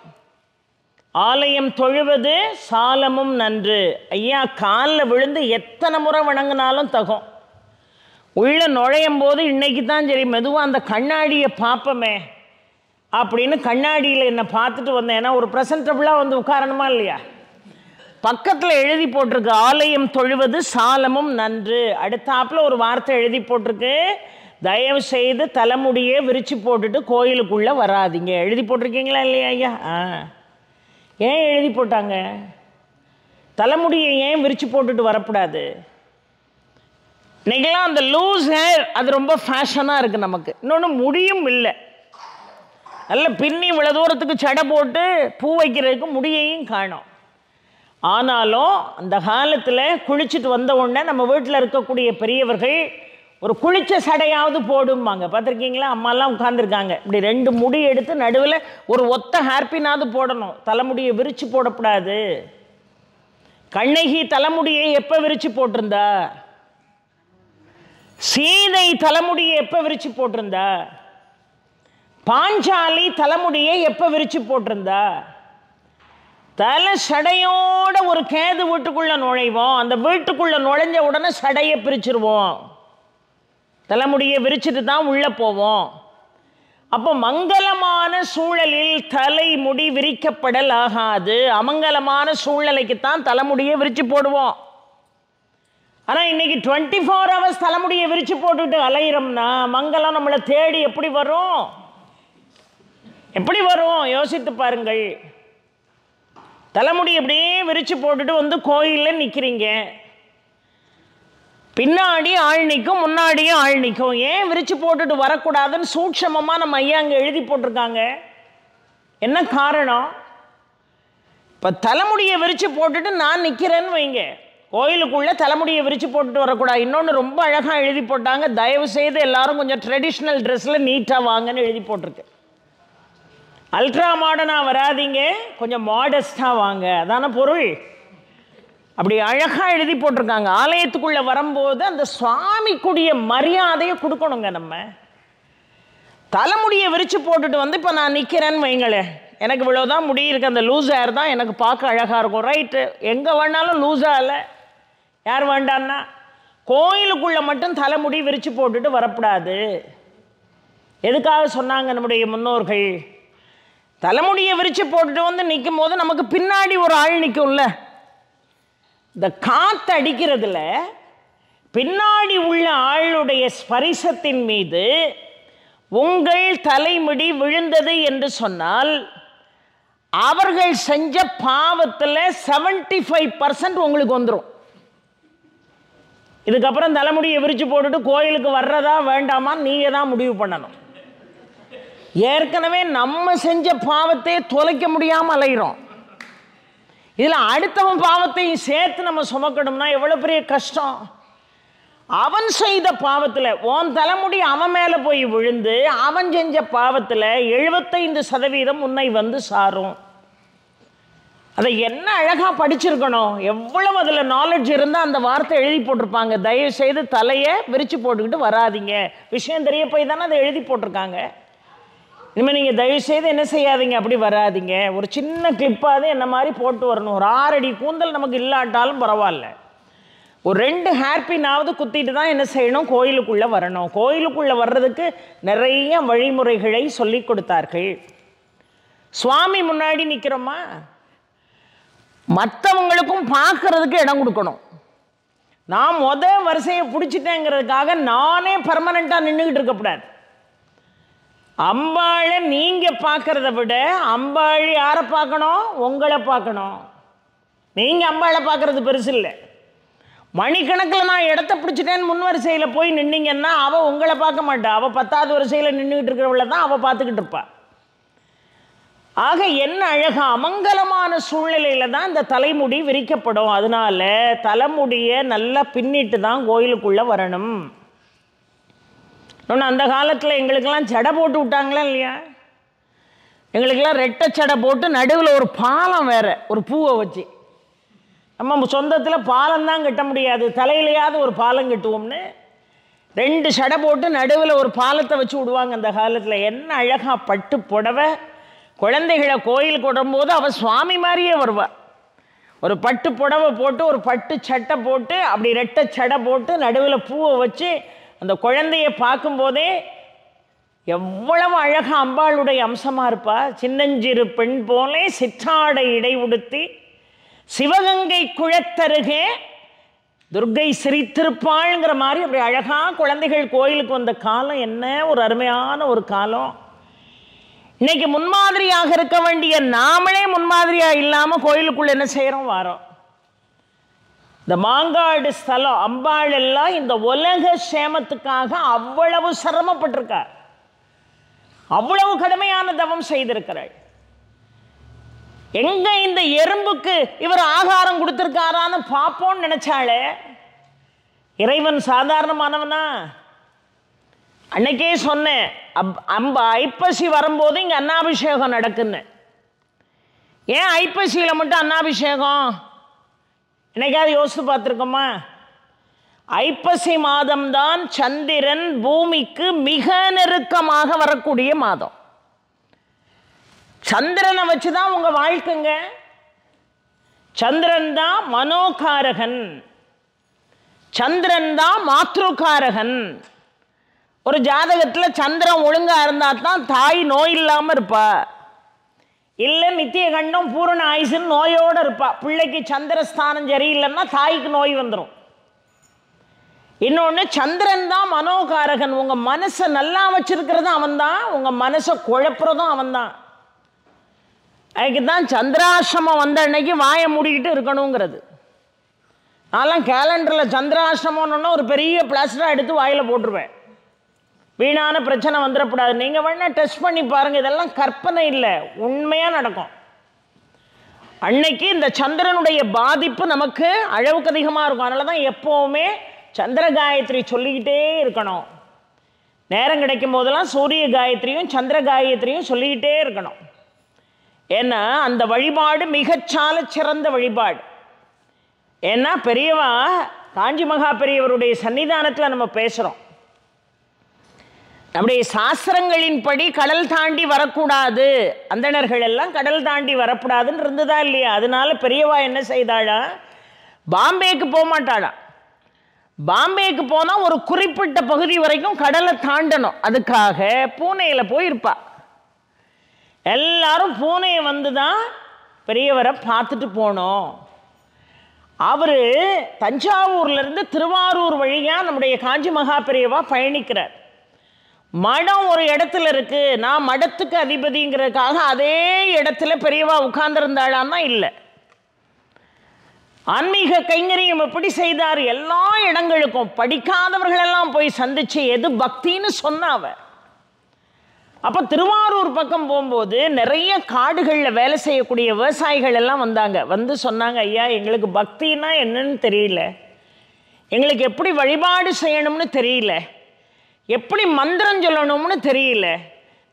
ஆலயம் தொழுவது சாலமும் நன்று. ஐயா காலில் விழுந்து எத்தனை முறை வணங்கினாலும் தகும். உள்ளே நுழையும் போது இன்னைக்கு தான் சரி மெதுவாக அந்த கண்ணாடியை பார்ப்போமே அப்படின்னு கண்ணாடியில் என்னை பார்த்துட்டு வந்தேன். ஏன்னா ஒரு ப்ரெசன்டபுளாக வந்து உட்காரணுமா இல்லையா? பக்கத்தில் எழுதி போட்டிருக்கு ஆலயம் தொழுவது சாலமும் நன்று. அடுத்தாப்பில் ஒரு வார்த்தை எழுதி போட்டிருக்கு, தயவு செய்து தலைமுடியே விரித்து போட்டுட்டு கோயிலுக்குள்ளே வராதிங்க. எழுதி போட்டிருக்கீங்களா இல்லையா ஐயா? ஏன் எழுதி போட்டாங்க? தலைமுடியை ஏன் விரித்து போட்டுட்டு வரக்கூடாது? இன்றைக்கெல்லாம் அந்த லூஸ் ஹேர் அது ரொம்ப ஃபேஷனாக இருக்குது நமக்கு. இன்னொன்று முடியும் இல்லை, நல்ல பின்னி இவ்வளோ தூரத்துக்கு சடை போட்டு பூ வைக்கிறதுக்கு முடியையும் காணும். ஆனாலும் அந்த காலத்தில் குளிச்சுட்டு வந்த உடனே நம்ம வீட்டில் இருக்கக்கூடிய பெரியவர்கள் ஒரு குளிச்ச சடையாவது போடும்பாங்க. பார்த்துருக்கீங்களா? அம்மாலாம் உட்காந்துருக்காங்க, இப்படி 2 முடி எடுத்து நடுவில் ஒரு ஒத்த ஹேர்பின்னாவது போடணும். தலைமுடியை விரித்து போடக்கூடாது. கண்ணகி தலைமுடியை எப்போ விரித்து போட்டிருந்தா? சீதை தலைமுடியை எப்போ விரித்து போட்டிருந்தா? பாஞ்சாலி தலைமுடியை எப்போ விரித்து போட்டிருந்தா? தலை சடையோட ஒரு கேது வீட்டுக்குள்ளே நுழைவோம், அந்த வீட்டுக்குள்ளே நுழைஞ்ச உடனே சடையை பிரிச்சுருவோம், தலைமுடியை விரிச்சிட்டு தான் உள்ளே போவோம். அப்போ மங்களமான சூழலில் தலைமுடி விரிக்கப்படல் ஆகாது. அமங்கலமான சூழ்நிலைக்குத்தான் தலைமுடியை விரித்து போடுவோம். ஆனால் இன்றைக்கி 24 hours தலைமுடியை விரித்து போட்டுட்டு அலையிறோம்னா மங்களம் நம்மளை தேடி எப்படி வரும்? எப்படி வரும்? யோசித்து பாருங்கள். தலைமுடி அப்படியே விரித்து போட்டுட்டு வந்து கோயிலில் நிற்கிறீங்க, பின்னாடி ஆள் நிற்கும், முன்னாடியும் ஆள் நிற்கும். ஏன் விரித்து போட்டுட்டு வரக்கூடாதுன்னு சூட்சமமாக நம்ம ஐயா அங்கே எழுதி போட்டிருக்காங்க. என்ன காரணம்? இப்போ தலைமுடியை விரித்து போட்டுட்டு நான் நிற்கிறேன்னு வைங்க, கோயிலுக்குள்ளே தலைமுடியை விரித்து போட்டுட்டு வரக்கூடாது. இன்னொன்று ரொம்ப அழகாக எழுதி போட்டாங்க, தயவு செய்து எல்லாரும் கொஞ்சம் ட்ரெடிஷ்னல் ட்ரெஸ்ஸில் நீட்டாக வாங்கன்னு எழுதி போட்டிருக்கு. அல்ட்ரா மாடர்னாக வராதிங்க, கொஞ்சம் மாடஸ்டாக வாங்க, அதான பொருள். அப்படி அழகாக எழுதி போட்டிருக்காங்க. ஆலயத்துக்குள்ளே வரும்போது அந்த சுவாமிக்குரிய மரியாதையை கொடுக்கணுங்க. நம்ம தலைமுடியை விரித்து போட்டுட்டு வந்து இப்போ நான் நிற்கிறேன்னு வைங்களேன், எனக்கு இவ்வளோதான் முடி இருக்குது, அந்த லூஸ் ஹேர் தான் எனக்கு பார்க்க அழகாக இருக்கும், ரைட்டு. எங்கே வேணாலும் லூஸாக இல்லை, யார் வேண்டான்னா. கோயிலுக்குள்ளே மட்டும் தலைமுடி விரித்து போட்டுட்டு வரக்கூடாது. எதுக்காக சொன்னாங்க நம்முடைய முன்னோர்கள்? தலைமுடியை விரித்து போட்டுட்டு வந்து நிற்கும் போது நமக்கு பின்னாடி ஒரு ஆள் நிற்கும்ல, இந்த காற்று அடிக்கிறதுல பின்னாடி உள்ள ஆளுடைய ஸ்பரிசத்தின் மீது உங்கள் தலைமுடி விழுந்தது என்று சொன்னால் அவர்கள் செஞ்ச பாவத்தில் 75% உங்களுக்கு வந்துடும். இதுக்கப்புறம் தலைமுடியை விரித்து போட்டுட்டு கோயிலுக்கு வர்றதா வேண்டாமா நீங்கள் தான் முடிவு பண்ணணும். ஏற்கனவே நம்ம செஞ்ச பாவத்தை தொலைக்க முடியாமல் அலைகிறோம், இதில் அடுத்தவன் பாவத்தையும் சேர்த்து நம்ம சுமக்கணும்னா எவ்வளோ பெரிய கஷ்டம். அவன் செய்த பாவத்தில் உன் தலைமுடி அவன் மேலே போய் விழுந்து அவன் செஞ்ச பாவத்தில் 75% உன்னை வந்து சாரும். அதை என்ன அழகாக படிச்சிருக்கணும், எவ்வளவு அதில் நாலேஜ் இருந்தால் அந்த வார்த்தை எழுதி போட்டிருப்பாங்க. தயவு செய்து தலையை விரித்து போட்டுக்கிட்டு வராதிங்க, விஷயம் தெரிய போய் தானே அதை எழுதி போட்டிருக்காங்க. இனிமேல் நீங்கள் தயவு செய்து என்ன செய்யாதீங்க, அப்படி வராதிங்க. ஒரு சின்ன கிளிப்பாவது என்ன மாதிரி போட்டு வரணும். ஒரு 6 அடி கூந்தல் நமக்கு இல்லாட்டாலும் பரவாயில்ல, ஒரு 2 ஹேர்பின்னாவது குத்திட்டு தான் என்ன செய்யணும், கோயிலுக்குள்ளே வரணும். கோயிலுக்குள்ளே வர்றதுக்கு நிறைய வழிமுறைகளை சொல்லி கொடுத்தார்கள். சுவாமி முன்னாடி நிற்கிறோமா, மற்றவங்களுக்கும் பார்க்கறதுக்கு இடம் கொடுக்கணும். நான் வரிசையை பிடிச்சிட்டேங்கிறதுக்காக நானே பர்மனெண்ட்டாக நின்றுக்கிட்டு இருக்கக்கூடாது. அம்பாளை நீங்கள் பார்க்கறத விட அம்பாள் யாரை பார்க்கணும், உங்களை பார்க்கணும். நீங்கள் அம்பாளை பார்க்கறது பெருசு இல்லை. மணிக்கணக்கில் நான் இடத்த பிடிச்சிட்டேன்னு முன் வரிசையில் போய் நின்னீங்கன்னா அவள் உங்களை பார்க்க மாட்டா, அவள் 10வது வரிசையில் நின்றுக்கிட்டு இருக்கிறவளை தான் அவள் பார்த்துக்கிட்டு இருப்பாள். ஆக என்ன அழகா அமங்கலமான சூழ்நிலையில் தான் இந்த தலைமுடி விரிக்கப்படும். அதனால தலைமுடியை நல்லா பின்னிட்டு தான் கோயிலுக்குள்ளே வரணும். இன்னொன்று, அந்த காலத்தில் எங்களுக்கெல்லாம் சடை போட்டு விட்டாங்களா இல்லையா? எங்களுக்கெல்லாம் ரெட்டை சடை போட்டு நடுவில் ஒரு பாலம் வேறு, ஒரு பூவை வச்சு. நம்ம சொந்தத்தில் பாலம் தான் கட்ட முடியாது, தலையிலையாவது ஒரு பாலம் கட்டுவோம்னு 2 சடை போட்டு நடுவில் ஒரு பாலத்தை வச்சு விடுவாங்க அந்த காலத்தில். என்ன அழகா பட்டு புடவை. குழந்தைகளை கோயிலுக்கு விடும்போது அவள் சுவாமி மாதிரியே வருவாள். ஒரு பட்டு புடவை போட்டு ஒரு பட்டு சட்டை போட்டு அப்படி ரெட்டை சடை போட்டு நடுவில் பூவை வச்சு அந்த குழந்தைய பார்க்கும்போதே எவ்வளவு அழகாக அம்பாளுடைய அம்சமாக இருப்பா. சின்னஞ்சிறு பெண் போலே சிற்றாடை இடை உடுத்தி சிவகங்கை குழத்தருகே துர்க்கை சிரித்திருப்பாள்ங்கிற மாதிரி அப்படி அழகாக குழந்தைகள் கோயிலுக்கு வந்த காலம் என்ன ஒரு அருமையான ஒரு காலம். இன்னைக்கு முன்மாதிரியாக இருக்க வேண்டிய நாமளே முன்மாதிரியாக இல்லாமல் கோயிலுக்குள்ள என்ன செய்கிறோம், வாரோம். இந்த மாங்காடு ஸ்தலம் அம்பாள் எல்லாம் இந்த உலக சேமத்துக்காக அவ்வளவு சிரமப்பட்டிருக்கார், அவ்வளவு கடுமையான தவம் செய்திருக்கிறாள். எங்க இந்த எறும்புக்கு இவர் ஆகாரம் கொடுத்திருக்காரான்னு பார்ப்போம்னு நினைச்சாலே, இறைவன் சாதாரணமானவனா? அன்னைக்கே சொன்னேன், ஐப்பசி வரும்போது இங்கே அன்னாபிஷேகம் நடக்குன்னு. ஏன் ஐப்பசியில் மட்டும் அன்னாபிஷேகம்? என்னைக்காவது யோசித்து பார்த்துருக்கோமா? ஐப்பசி மாதம்தான் சந்திரன் பூமிக்கு மிக நெருக்கமாக வரக்கூடிய மாதம். சந்திரனை வச்சு தான் உங்கள் வாழ்க்கைங்க. சந்திரன் தான் மனோகாரகன், சந்திரன் தான் மாத்ருகாரகன். ஒரு ஜாதகத்தில் சந்திரன் ஒழுங்காக இருந்தால் தான் தாய் நோய் இல்லாமல் இருப்பா, இல்லை நித்திய கண்டம் பூரண ஆயுசுன்னு நோயோடு இருப்பா. பிள்ளைக்கு சந்திரஸ்தானம் சரியில்லைன்னா தாய்க்கு நோய் வந்துடும். இன்னொன்று, சந்திரன் தான் மனோகாரகன். உங்கள் மனசை நல்லா வச்சிருக்கிறதும் அவன் தான், உங்கள் மனசை குழப்புறதும் அவன் தான். அதுக்கு தான் சந்திராசிரமம் வந்த அன்னைக்கு வாயை மூடிக்கிட்டு இருக்கணுங்கிறது. நான்லாம் கேலண்டரில் சந்திராசிரமம்னு ஒரு பெரிய பிளாஸ்டராக எடுத்து வாயில் போட்டுருவேன். வீணான பிரச்சனை வந்துடக்கூடாது. நீங்கள் வேணால் டெஸ்ட் பண்ணி பாருங்கள், இதெல்லாம் கற்பனை இல்லை, உண்மையாக நடக்கும். அன்னைக்கு இந்த சந்திரனுடைய பாதிப்பு நமக்கு அளவுக்கு அதிகமாக இருக்கும். அதனால தான் எப்போவுமே சந்திர காயத்ரி சொல்லிக்கிட்டே இருக்கணும். நேரம் கிடைக்கும் போதெல்லாம் சூரிய காயத்ரியும் சந்திர காயத்ரியும் சொல்லிக்கிட்டே இருக்கணும். ஏன்னா அந்த வழிபாடு மிகச்சால சிறந்த வழிபாடு. ஏன்னா பெரியவா காஞ்சி மகா பெரியவருடைய சன்னிதானத்தில் நம்ம பேசுகிறோம். நம்முடைய சாஸ்திரங்களின்படி கடல் தாண்டி வரக்கூடாது, அந்தணர்கள் எல்லாம் கடல் தாண்டி வரக்கூடாதுன்னு இருந்ததா இல்லையா? அதனால பெரியவா என்ன செய்தாளா, பாம்பேக்கு போக மாட்டாளா. பாம்பேக்கு போனால் ஒரு குறிப்பிட்ட பகுதி வரைக்கும் கடலை தாண்டணும். அதுக்காக பூனேயில் போயிருப்பா. எல்லாரும் பூனே வந்து தான் பெரியவரை பார்த்துட்டு போனோம். அவர் தஞ்சாவூர்லேருந்து திருவாரூர் வழியாக நம்முடைய காஞ்சி மகா பெரியவா பயணிக்கிறார். மடம் ஒரு இடத்துல இருக்கு, நான் மடத்துக்கு அதிபதிங்கிறதுக்காக அதே இடத்துல பெரியவா உட்கார்ந்துருந்தாளான்னா இல்லை. ஆன்மீக கைங்கரியம் எப்படி செய்தார், எல்லா இடங்களுக்கும் படிக்காதவர்களெல்லாம் போய் சந்திச்சு எது பக்தின்னு சொன்னாவ. அப்போ திருவாரூர் பக்கம் போகும்போது நிறைய காடுகளில் வேலை செய்யக்கூடிய விவசாயிகள் எல்லாம் வந்தாங்க. வந்து சொன்னாங்க, ஐயா எங்களுக்கு பக்தின்னா என்னன்னு தெரியல, எங்களுக்கு எப்படி வழிபாடு செய்யணும்னு தெரியல, எப்படி மந்திரம் சொல்லணும்னு தெரியல,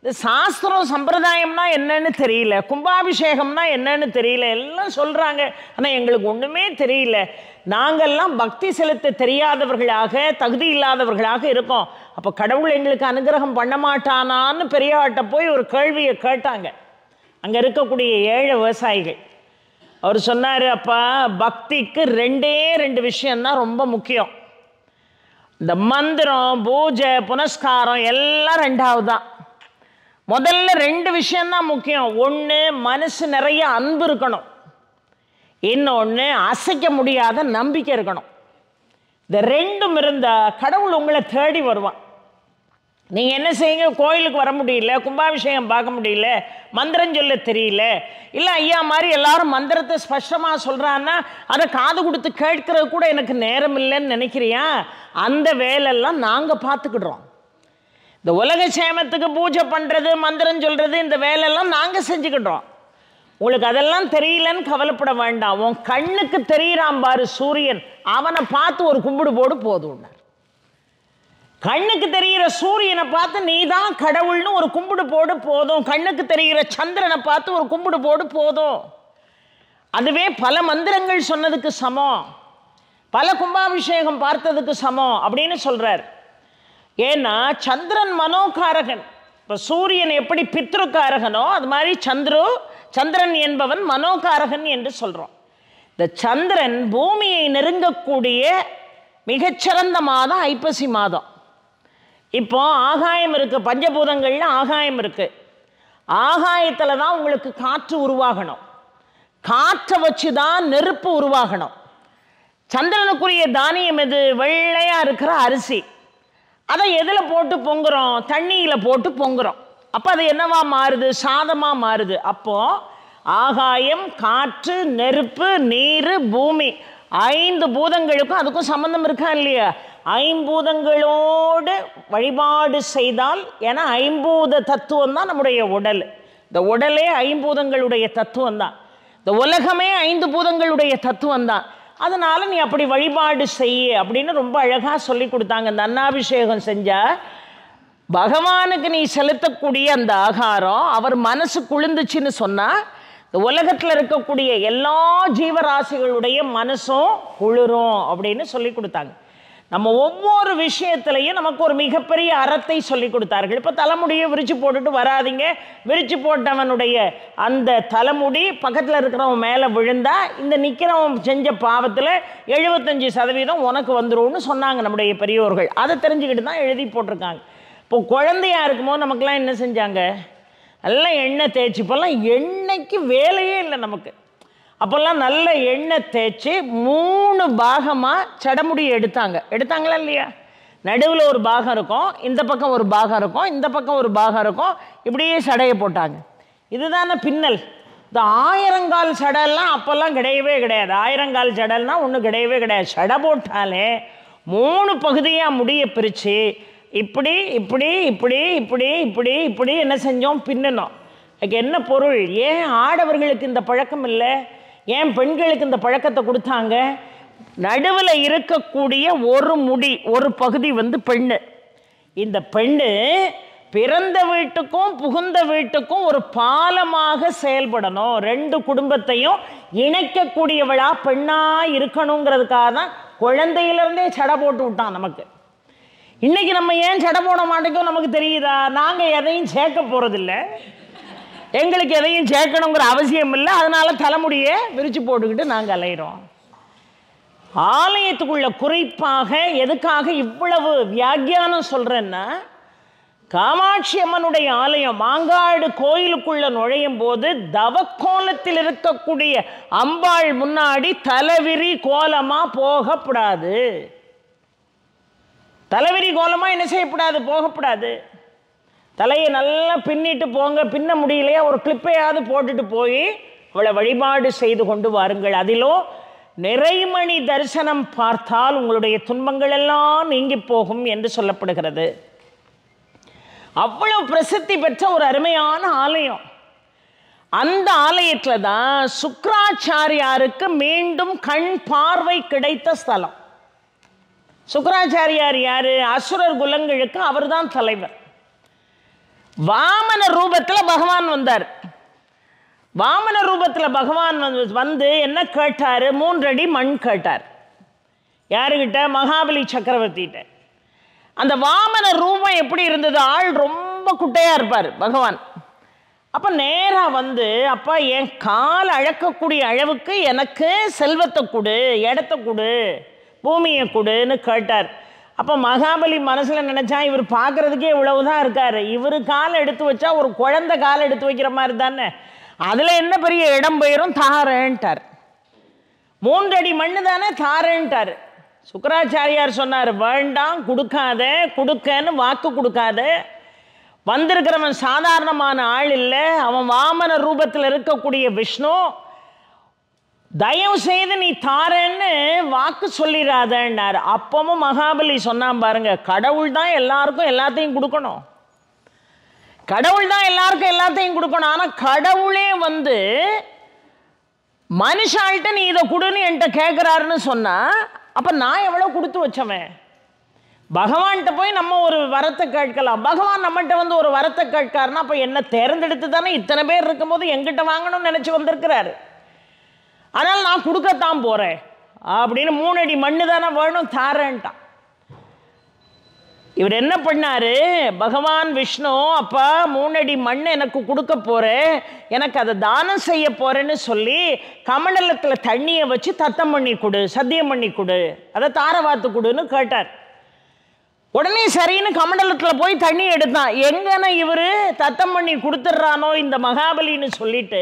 இந்த சாஸ்திரம் சம்பிரதாயம்னா என்னன்னு தெரியல, கும்பாபிஷேகம்னா என்னன்னு தெரியல, எல்லாம் சொல்கிறாங்க. ஆனால் எங்களுக்கு ஒன்றுமே தெரியல. நாங்கள்லாம் பக்தி செலுத்த தெரியாதவர்களாக, தகுதி இல்லாதவர்களாக இருக்கோம். அப்போ கடவுள் எங்களுக்கு அனுகிரகம் பண்ண மாட்டானான்னு பெரியவாட்ட போய் ஒரு கேள்வியை கேட்டாங்க அங்கே இருக்கக்கூடிய 7 விவசாயிகள். அவர் சொன்னார், அப்பா பக்திக்கு 2 விஷயந்தான் ரொம்ப முக்கியம். இந்த மந்திரம், பூஜை, புனஸ்காரம் எல்லாம் 2வது தான். முதல்ல 2 விஷயந்தான் முக்கியம். ஒன்று, மனசு நிறைய அன்பு இருக்கணும். இன்னொன்று, அசைக்க முடியாத நம்பிக்கை இருக்கணும். இந்த 2ம் இருந்தால் கடவுள் உங்களை தேடி வருவான். நீங்கள் என்ன செய்யுங்க, கோயிலுக்கு வர முடியல, கும்பாபிஷேகம் பார்க்க முடியல, மந்திரம் சொல்ல தெரியல, இல்லை ஐயா மாதிரி எல்லாரும் மந்திரத்தை ஸ்பஷ்டமாக சொல்கிறான்னா அதை காது கொடுத்து கேட்கறது கூட எனக்கு நேரம் இல்லைன்னு நினைக்கிறியா? அந்த வேலையெல்லாம் நாங்கள் பார்த்துக்கிடுறோம். இந்த உலக சேமத்துக்கு பூஜை பண்ணுறது, மந்திரம் சொல்கிறது, இந்த வேலையெல்லாம் நாங்கள் செஞ்சுக்கிடுறோம். உங்களுக்கு அதெல்லாம் தெரியலன்னு கவலைப்பட வேண்டாம். உன் கண்ணுக்கு தெரிகிறான் பாரு சூரியன், அவனை பார்த்து ஒரு கும்பிடு போடு போதும். கண்ணுக்கு தெரிகிற சூரியனை பார்த்து நீ தான் கடவுள்னு ஒரு கும்பிடு போடு போதும். கண்ணுக்கு தெரிகிற சந்திரனை பார்த்து ஒரு கும்பிடு போடு போதும். அதுவே பல மந்திரங்கள் சொன்னதுக்கு சமம், பல கும்பாபிஷேகம் பார்த்ததுக்கு சமம் அப்படின்னு சொல்கிறார். ஏன்னா சந்திரன் மனோகாரகன். இப்போ சூரியன் எப்படி பித்ருக்காரகனோ அது மாதிரி சந்திரன் என்பவன் மனோகாரகன் என்று சொல்கிறோம். இந்த சந்திரன் பூமியை நெருங்கக்கூடிய மிகச்சிறந்த மாதம் ஐப்பசி மாதம். இப்போ ஆகாயம் இருக்குது, பஞ்சபூதங்களில் ஆகாயம் இருக்குது. ஆகாயத்தில் தான் உங்களுக்கு காற்று உருவாகணும், காற்றை வச்சு தான் நெருப்பு உருவாகணும். சந்திரனுக்குரிய தானியம் எது? வெள்ளையாக இருக்கிற அரிசி. அதை எதில் போட்டு பொங்குறோம்? தண்ணியில் போட்டு பொங்குறோம். அப்போ அது என்னவா மாறுது? சாதமாக மாறுது. அப்போது ஆகாயம், காற்று, நெருப்பு, நீர், பூமி 5 பூதங்களுக்கும் அதுக்கும் சம்பந்தம் இருக்கா இல்லையா? 5 பூதங்களோடு வழிபாடு செய்தால், ஏன்னா 5 தத்துவம் தான் நம்முடைய உடல். இந்த உடலே 5 பூதங்களுடைய தத்துவம் தான். இந்த உலகமே 5 பூதங்களுடைய தத்துவம் தான். அதனால் நீ அப்படி வழிபாடு செய்ய அப்படின்னு ரொம்ப அழகாக சொல்லி கொடுத்தாங்க. இந்த அன்னாபிஷேகம் செஞ்சால் பகவானுக்கு நீ செலுத்தக்கூடிய அந்த ஆகாரம் அவர் மனசு குளிர்ந்துச்சுன்னு சொன்னால் இந்த உலகத்தில் இருக்கக்கூடிய எல்லா ஜீவராசிகளுடைய மனசும் குளிரும் அப்படின்னு சொல்லி கொடுத்தாங்க. நம்ம ஒவ்வொரு விஷயத்துலையும் நமக்கு ஒரு மிகப்பெரிய அறத்தை சொல்லி கொடுத்தார்கள். இப்போ தலைமுடியை விரித்து போட்டுட்டு வராதிங்க, விரித்து போட்டவனுடைய அந்த தலைமுடி பக்கத்தில் இருக்கிறவன் மேலே விழுந்தா இந்த நிற்கிறவன் செஞ்ச பாவத்தில் 75% உனக்கு வந்துடும்னு சொன்னாங்க நம்முடைய பெரியோர்கள். அதை தெரிஞ்சுக்கிட்டு தான் எழுதி போட்டிருக்காங்க. இப்போ குழந்தையாக இருக்கும்போது நமக்கெல்லாம் என்ன செஞ்சாங்க? எல்லாம் எண்ணெய் தேய்ச்சி, இப்போல்லாம் எண்ணெய்க்கு வேலையே இல்லை நமக்கு. அப்போல்லாம் நல்ல எண்ணெய் தேய்ச்சி 3 பாகமாக சடமுடியை எடுத்தாங்களா இல்லையா? நடுவில் ஒரு பாகம் இருக்கும், இந்த பக்கம் ஒரு பாகம் இருக்கும், இந்த பக்கம் ஒரு பாகம் இருக்கும், இப்படியே சடையை போட்டாங்க. இதுதானே பின்னல். இந்த 1000 சடெல்லாம் அப்போல்லாம் கிடையவே கிடையாது. 1000 சடல்னால் ஒன்றும் கிடையவே கிடையாது. சடை போட்டாலே 3 பகுதியாக முடியை பிரித்து இப்படி இப்படி இப்படி இப்படி இப்படி இப்படி என்ன செஞ்சோம்? பின்னணும். அதுக்கு என்ன பொருள்? ஏன் ஆடவர்களுக்கு இந்த பழக்கம் இல்லை? ஏன் பெண்களுக்கு இந்த பழக்கத்தை கொடுத்தாங்க? நடுவில் இருக்கக்கூடிய ஒரு முடி, ஒரு பகுதி பெண்ணு. இந்த பெண்ணு பிறந்த வீட்டுக்கும் புகுந்த வீட்டுக்கும் ஒரு பாலமாக செயல்படணும். 2 குடும்பத்தையும் இணைக்கக்கூடியவளா பெண்ணாக இருக்கணுங்கிறதுக்காக தான் குழந்தையிலேருந்தே சடை போட்டு விட்டான் நமக்கு. இன்றைக்கி நம்ம ஏன் சடை போட மாட்டேங்கோ நமக்கு தெரியுதா? நாங்கள் எதையும் சேர்க்க போகிறதில்ல, எங்களுக்கு எதையும் சேர்க்கணுங்கிற அவசியம் இல்லை. அதனால் தலைமுடியை விரித்து போட்டுக்கிட்டு நாங்கள் அலைகிறோம். ஆலயத்துக்குள்ள குறிப்பாக எதுக்காக இவ்வளவு வியாக்கியானம் சொல்கிறேன்னா, காமாட்சி அம்மனுடைய ஆலயம் மாங்காடு கோயிலுக்குள்ளே நுழையும் போது தவக்கோலத்தில் இருக்கக்கூடிய அம்பாள் முன்னாடி தலைவிரி கோலமாக போகக்கூடாது. தலைவிரி கோலமாக என்ன செய்யக்கூடாது? போகக்கூடாது. தலையை நல்லா பின்னிட்டு போங்க. பின்ன முடியலையா ஒரு கிளிப்பையாவது போட்டுட்டு போய் அவளை வழிபாடு செய்து கொண்டு வாருங்கள். அதிலோ நிறைமணி தரிசனம் பார்த்தால் உங்களுடைய துன்பங்கள் எல்லாம் நீங்கி போகும் என்று சொல்லப்படுகிறது. அவ்வளவு பிரசித்தி பெற்ற ஒரு அருமையான ஆலயம். அந்த ஆலயத்தில் தான் சுக்ராச்சாரியாருக்கு மீண்டும் கண் பார்வை கிடைத்த ஸ்தலம். சுக்ராச்சாரியார் யாரு? அசுரர் குலங்களுக்கு அவர் தான் தலைவர். வாமன ரூபத்தில் பகவான் வந்தார். வாமன ரூபத்தில் பகவான் வந்து என்ன கேட்டார்? 3 அடி மண் கேட்டார். யாருக்கிட்ட? மகாபலி சக்கரவர்த்திகிட்ட. அந்த வாமன ரூபம் எப்படி இருந்தது? ஆள் ரொம்ப குட்டையாக இருப்பார் பகவான். அப்போ நேராக வந்து, அப்பா என் கால் அழக்கக்கூடிய அளவுக்கு எனக்கு செல்வத்தை கொடு, இடத்த கொடு, பூமியை கொடுன்னு கேட்டார். அப்போ மகாபலி மனசில் நினச்சா, இவர் பார்க்குறதுக்கே இவ்வளவுதான் இருக்கார், இவர் காலை எடுத்து வச்சா ஒரு குழந்தை காலை எடுத்து வைக்கிற மாதிரி தானே, அதில் என்ன பெரிய இடம் போயிடும், தாரேன்ட்டார். 3 அடி மண்ணு தானே, தாரேன்ட்டார். சுக்கராச்சாரியார் சொன்னார், வேண்டாம், கொடுக்காத, கொடுக்கன்னு வாக்கு கொடுக்காத. வந்திருக்கிறவன் சாதாரணமான ஆள் இல்லை, அவன் வாமன ரூபத்தில் இருக்கக்கூடிய விஷ்ணு. தயவு செய்து நீ தாரேன்னு வாக்கு சொல்லிடாதன்னார். அப்பவும் மகாபலி சொன்னான் பாருங்க, கடவுள் தான் எல்லாருக்கும் எல்லாத்தையும் கொடுக்கணும், கடவுள் தான் எல்லாருக்கும் எல்லாத்தையும் கொடுக்கணும். ஆனால் கடவுளே வந்து மனுஷாள்கிட்ட நீ இதை கொடுன்னு என்கிட்ட கேட்குறாருன்னு சொன்னால், அப்போ நான் எவ்வளோ கொடுத்து வச்சவன்? பகவான்கிட்ட போய் நம்ம ஒரு வரத்தை கேட்கலாம், பகவான் நம்மகிட்ட வந்து ஒரு வரத்தை கேட்காருன்னா அப்போ என்ன தேர்ந்தெடுத்து தானே இத்தனை பேர் இருக்கும்போது எங்கிட்ட வாங்கணும்னு நினச்சி வந்திருக்கிறாரு. அதனால் நான் கொடுக்கத்தான் போகிறேன் அப்படின்னு 3 அடி மண்ணு தானே வேணும், தாரேன்ட்டான். இவர் என்ன பண்ணார்? பகவான் விஷ்ணு, அப்பா 3 அடி மண் எனக்கு கொடுக்க போகிறேன், எனக்கு அதை தானம் செய்ய போகிறேன்னு சொல்லி கமண்டலத்தில் தண்ணியை வச்சு தத்தம் பண்ணி கொடு, சத்தியம் பண்ணி கொடு, அதை தாரவாத்து கொடுன்னு கேட்டார். உடனே சரின்னு கமண்டலத்தில் போய் தண்ணி எடுத்தான். எங்கன்னா இவர் தத்தம் பண்ணி கொடுத்துட்றானோ இந்த மகாபலின்னு சொல்லிட்டு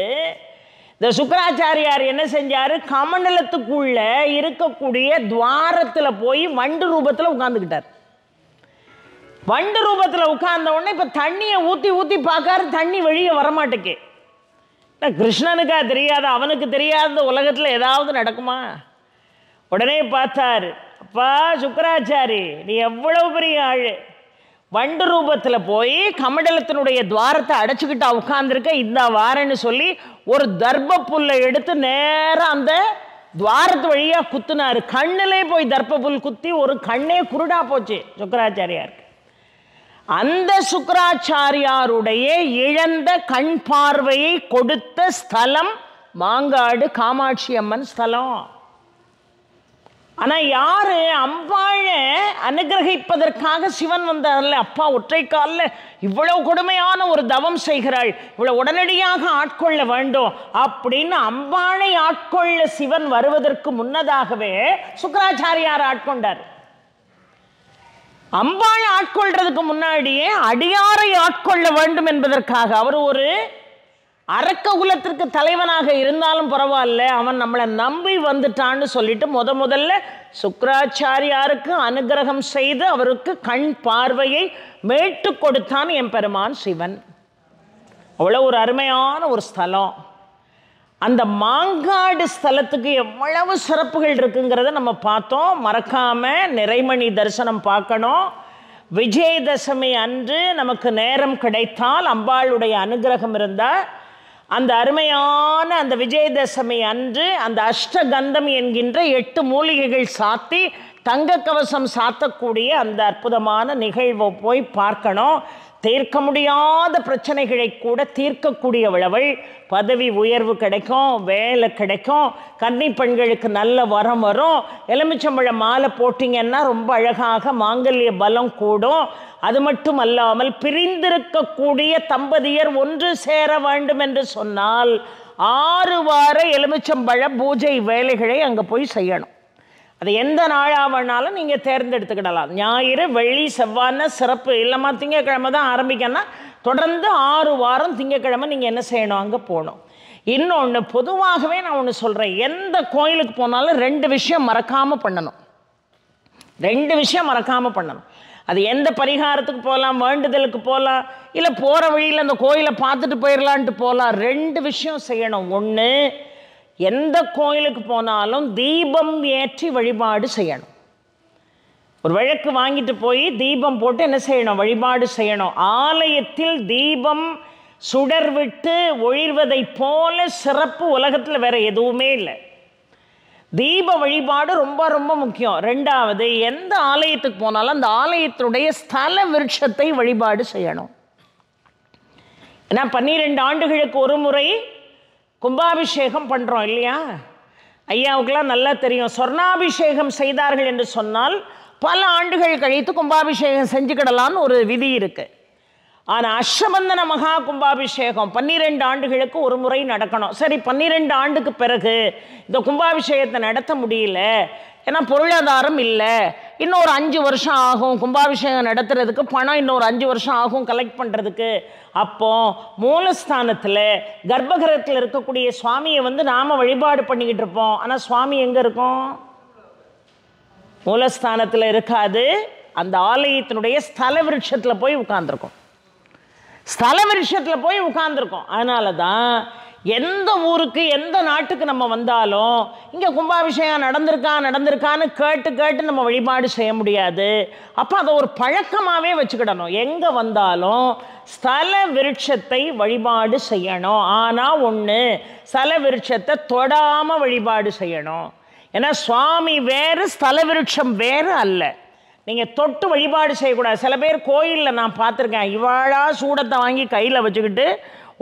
இந்த சுக்கராச்சாரியார் என்ன செஞ்சார்? கமண்டலத்துக்குள்ள இருக்கக்கூடிய துவாரத்தில் போய் வண்டு ரூபத்தில் உட்காந்துக்கிட்டார். வண்டு ரூபத்தில் உட்கார்ந்த உடனே இப்போ தண்ணியை ஊற்றி ஊற்றி பார்க்காரு, தண்ணி வெளியே வரமாட்டேக்கு. கிருஷ்ணனுக்கா தெரியாது, அவனுக்கு தெரியாத உலகத்தில் ஏதாவது நடக்குமா? உடனே பார்த்தார், அப்பா சுக்கராச்சாரி, நீ எவ்வளவு பெரிய ஆள், வண்டு ரூபத்தில் போய் கமண்டலத்தினுடைய துவாரத்தை அடைச்சிக்கிட்டா உட்கார்ந்துருக்க, இந்த வாரன்னு சொல்லி ஒரு தர்ப்ப புல்லை எடுத்து நேராக அந்த துவாரத்து வழியாக குத்துனார். கண்ணிலே போய் தர்ப்ப புல் குத்தி ஒரு கண்ணே குருடா போச்சு சுக்கராச்சாரியாருக்கு. அந்த சுக்கராச்சாரியாருடைய இழந்த கண் பார்வையை கொடுத்த ஸ்தலம் மாங்காடு காமாட்சி அம்மன் ஸ்தலம். ஆனால் யாரு? அம்பாளை அனுகிரகிப்பதற்காக சிவன் வந்தார்ல. அப்பா ஒற்றை காலில் இவ்வளவு கொடுமையான ஒரு தவம் செய்கிறாள், இவ்வளவு உடனடியாக ஆட்கொள்ள வேண்டும் அப்படின்னு அம்பாளை ஆட்கொள்ள சிவன் வருவதற்கு முன்னதாகவே சுக்கராச்சாரியார் ஆட்கொண்டார். அம்பாளை ஆட்கொள்றதுக்கு முன்னாடியே அடியாரை ஆட்கொள்ள வேண்டும் என்பதற்காக அவர் ஒரு அரக்க குலத்திற்கு தலைவனாக இருந்தாலும் பரவாயில்ல, அவன் நம்மளை நம்பி வந்துட்டான்னு சொல்லிட்டு முதல்ல சுக்கராச்சாரியாருக்கு அனுகிரகம் செய்து அவருக்கு கண் பார்வையை மீட்டு கொடுத்தான் என் பெருமான் சிவன். அவ்வளோ ஒரு அருமையான ஒரு ஸ்தலம். அந்த மாங்காடு ஸ்தலத்துக்கு எவ்வளவு சிறப்புகள் இருக்குங்கிறத நம்ம பார்த்தோம். மறக்காமல் நிறைமணி தரிசனம் பார்க்கணும். விஜயதசமி அன்று நமக்கு நேரம் கிடைத்தால், அம்பாளுடைய அனுகிரகம் இருந்தால், அந்த அருமையான அந்த விஜயதசமி அன்று அந்த அஷ்டகந்தம் என்கின்ற 8 மூலிகைகள் சாத்தி தங்க கவசம் சாத்தக்கூடிய அந்த அற்புதமான நிகழ்வை போய் பார்க்கணும். தீர்க்க முடியாத பிரச்சனைகளை கூட தீர்க்கக்கூடிய விளவள். பதவி உயர்வு கிடைக்கும், வேலை கிடைக்கும், கன்னி பெண்களுக்கு நல்ல வரம் வரும். எலுமிச்சம்பழ மாலை போட்டிங்கன்னா ரொம்ப அழகாக மாங்கல்ய பலம் கூடும். அது மட்டும் அல்லாமல் பிரிந்திருக்கக்கூடிய தம்பதியர் ஒன்று சேர வேண்டும் என்று சொன்னால் 6 வார எலுமிச்சம்பழ பூஜை வேலைகளை அங்கே போய் செய்யணும். அது எந்த நாளாக வேணாலும் நீங்கள் தேர்ந்தெடுத்துக்கிடலாம். ஞாயிறு, வெள்ளி, செவ்வாய்னா சிறப்பு இல்லைம்மா, திங்கக்கிழமை தான் ஆரம்பிக்கன்னா தொடர்ந்து 6 வாரம் திங்கக்கிழமை நீங்கள் என்ன செய்யணும்? அங்கே போகணும். இன்னொன்று, பொதுவாகவே நான் ஒன்று சொல்கிறேன், எந்த கோயிலுக்கு போனாலும் 2 விஷயம் மறக்காமல் பண்ணணும். 2 விஷயம் மறக்காமல் பண்ணணும். அது எந்த பரிகாரத்துக்கு போகலாம், வேண்டுதலுக்கு போகலாம், இல்லை போகிற வழியில் அந்த கோயிலை பார்த்துட்டு போயிடலான்ட்டு போகலாம். 2 விஷயம் செய்யணும். ஒன்று, எந்த கோயிலுக்கு போனாலும் தீபம் ஏற்றி வழிபாடு செய்யணும். ஒரு விளக்கு வாங்கிட்டு போய் தீபம் போட்டு என்ன செய்யணும்? வழிபாடு செய்யணும். ஆலயத்தில் தீபம் சுடர் விட்டு ஒளிர்வதை போல சிறப்பு உலகத்தில் வேற எதுவுமே இல்லை. தீப வழிபாடு ரொம்ப ரொம்ப முக்கியம். 2வது, எந்த ஆலயத்துக்கு போனாலும் அந்த ஆலயத்தினுடைய ஸ்தல விருட்சத்தை வழிபாடு செய்யணும். ஏன்னா 12 ஆண்டுகளுக்கு ஒரு முறை கும்பாபிஷேகம் பண்ணுறோம் இல்லையா? ஐயாவுக்கெல்லாம் நல்லா தெரியும். சொர்ணாபிஷேகம் செய்தார்கள் என்று சொன்னால் பல ஆண்டுகள் கழித்து கும்பாபிஷேகம் செஞ்சுக்கிடலான்னு ஒரு விதி இருக்குது. ஆனால் அஷ்டபந்தன மகா கும்பாபிஷேகம் 12 ஆண்டுகளுக்கு ஒரு முறை நடக்கணும். சரி, 12 ஆண்டுக்கு பிறகு இந்த கும்பாபிஷேகத்தை நடத்த முடியல, ஏன்னா பொருளாதாரம் இல்லை, இன்னொரு 5 வருஷம் ஆகும் கும்பாபிஷேகம் நடத்துறதுக்கு, பணம் இன்னொரு 5 வருஷம் ஆகும் கலெக்ட் பண்ணுறதுக்கு. அப்போ மூலஸ்தானத்தில் கர்ப்பகிரகத்தில் இருக்கக்கூடிய சுவாமியை நாம் வழிபாடு பண்ணிக்கிட்டு இருப்போம். ஆனால் சுவாமி எங்கே இருக்கும்? மூலஸ்தானத்தில் இருக்காது. அந்த ஆலயத்தினுடைய ஸ்தல விருட்சத்தில் போய் உட்கார்ந்துருக்கோம். ஸ்தல விருட்சத்தில் போய் உட்கார்ந்துருக்கோம். அதனால தான் எந்த ஊருக்கு எந்த நாட்டுக்கு நம்ம வந்தாலும் இங்கே கும்பாபிஷேகம் நடந்திருக்கான்னு கேட்டு நம்ம வழிபாடு செய்ய முடியாது. அப்போ அதை ஒரு பழக்கமாகவே வச்சுக்கிடணும். எங்கே வந்தாலும் ஸ்தல விருட்சத்தை வழிபாடு செய்யணும். ஆனால் ஒன்று, ஸ்தல விருட்சத்தை தொடாமல் வழிபாடு செய்யணும். ஏன்னா சுவாமி வேறு, ஸ்தல விருட்சம் வேறு அல்ல. நீங்கள் தொட்டு வழிபாடு செய்யக்கூடாது. சில பேர் கோயிலில் நான் பார்த்துருக்கேன், இவாழா சூடத்தை வாங்கி கையில் வச்சுக்கிட்டு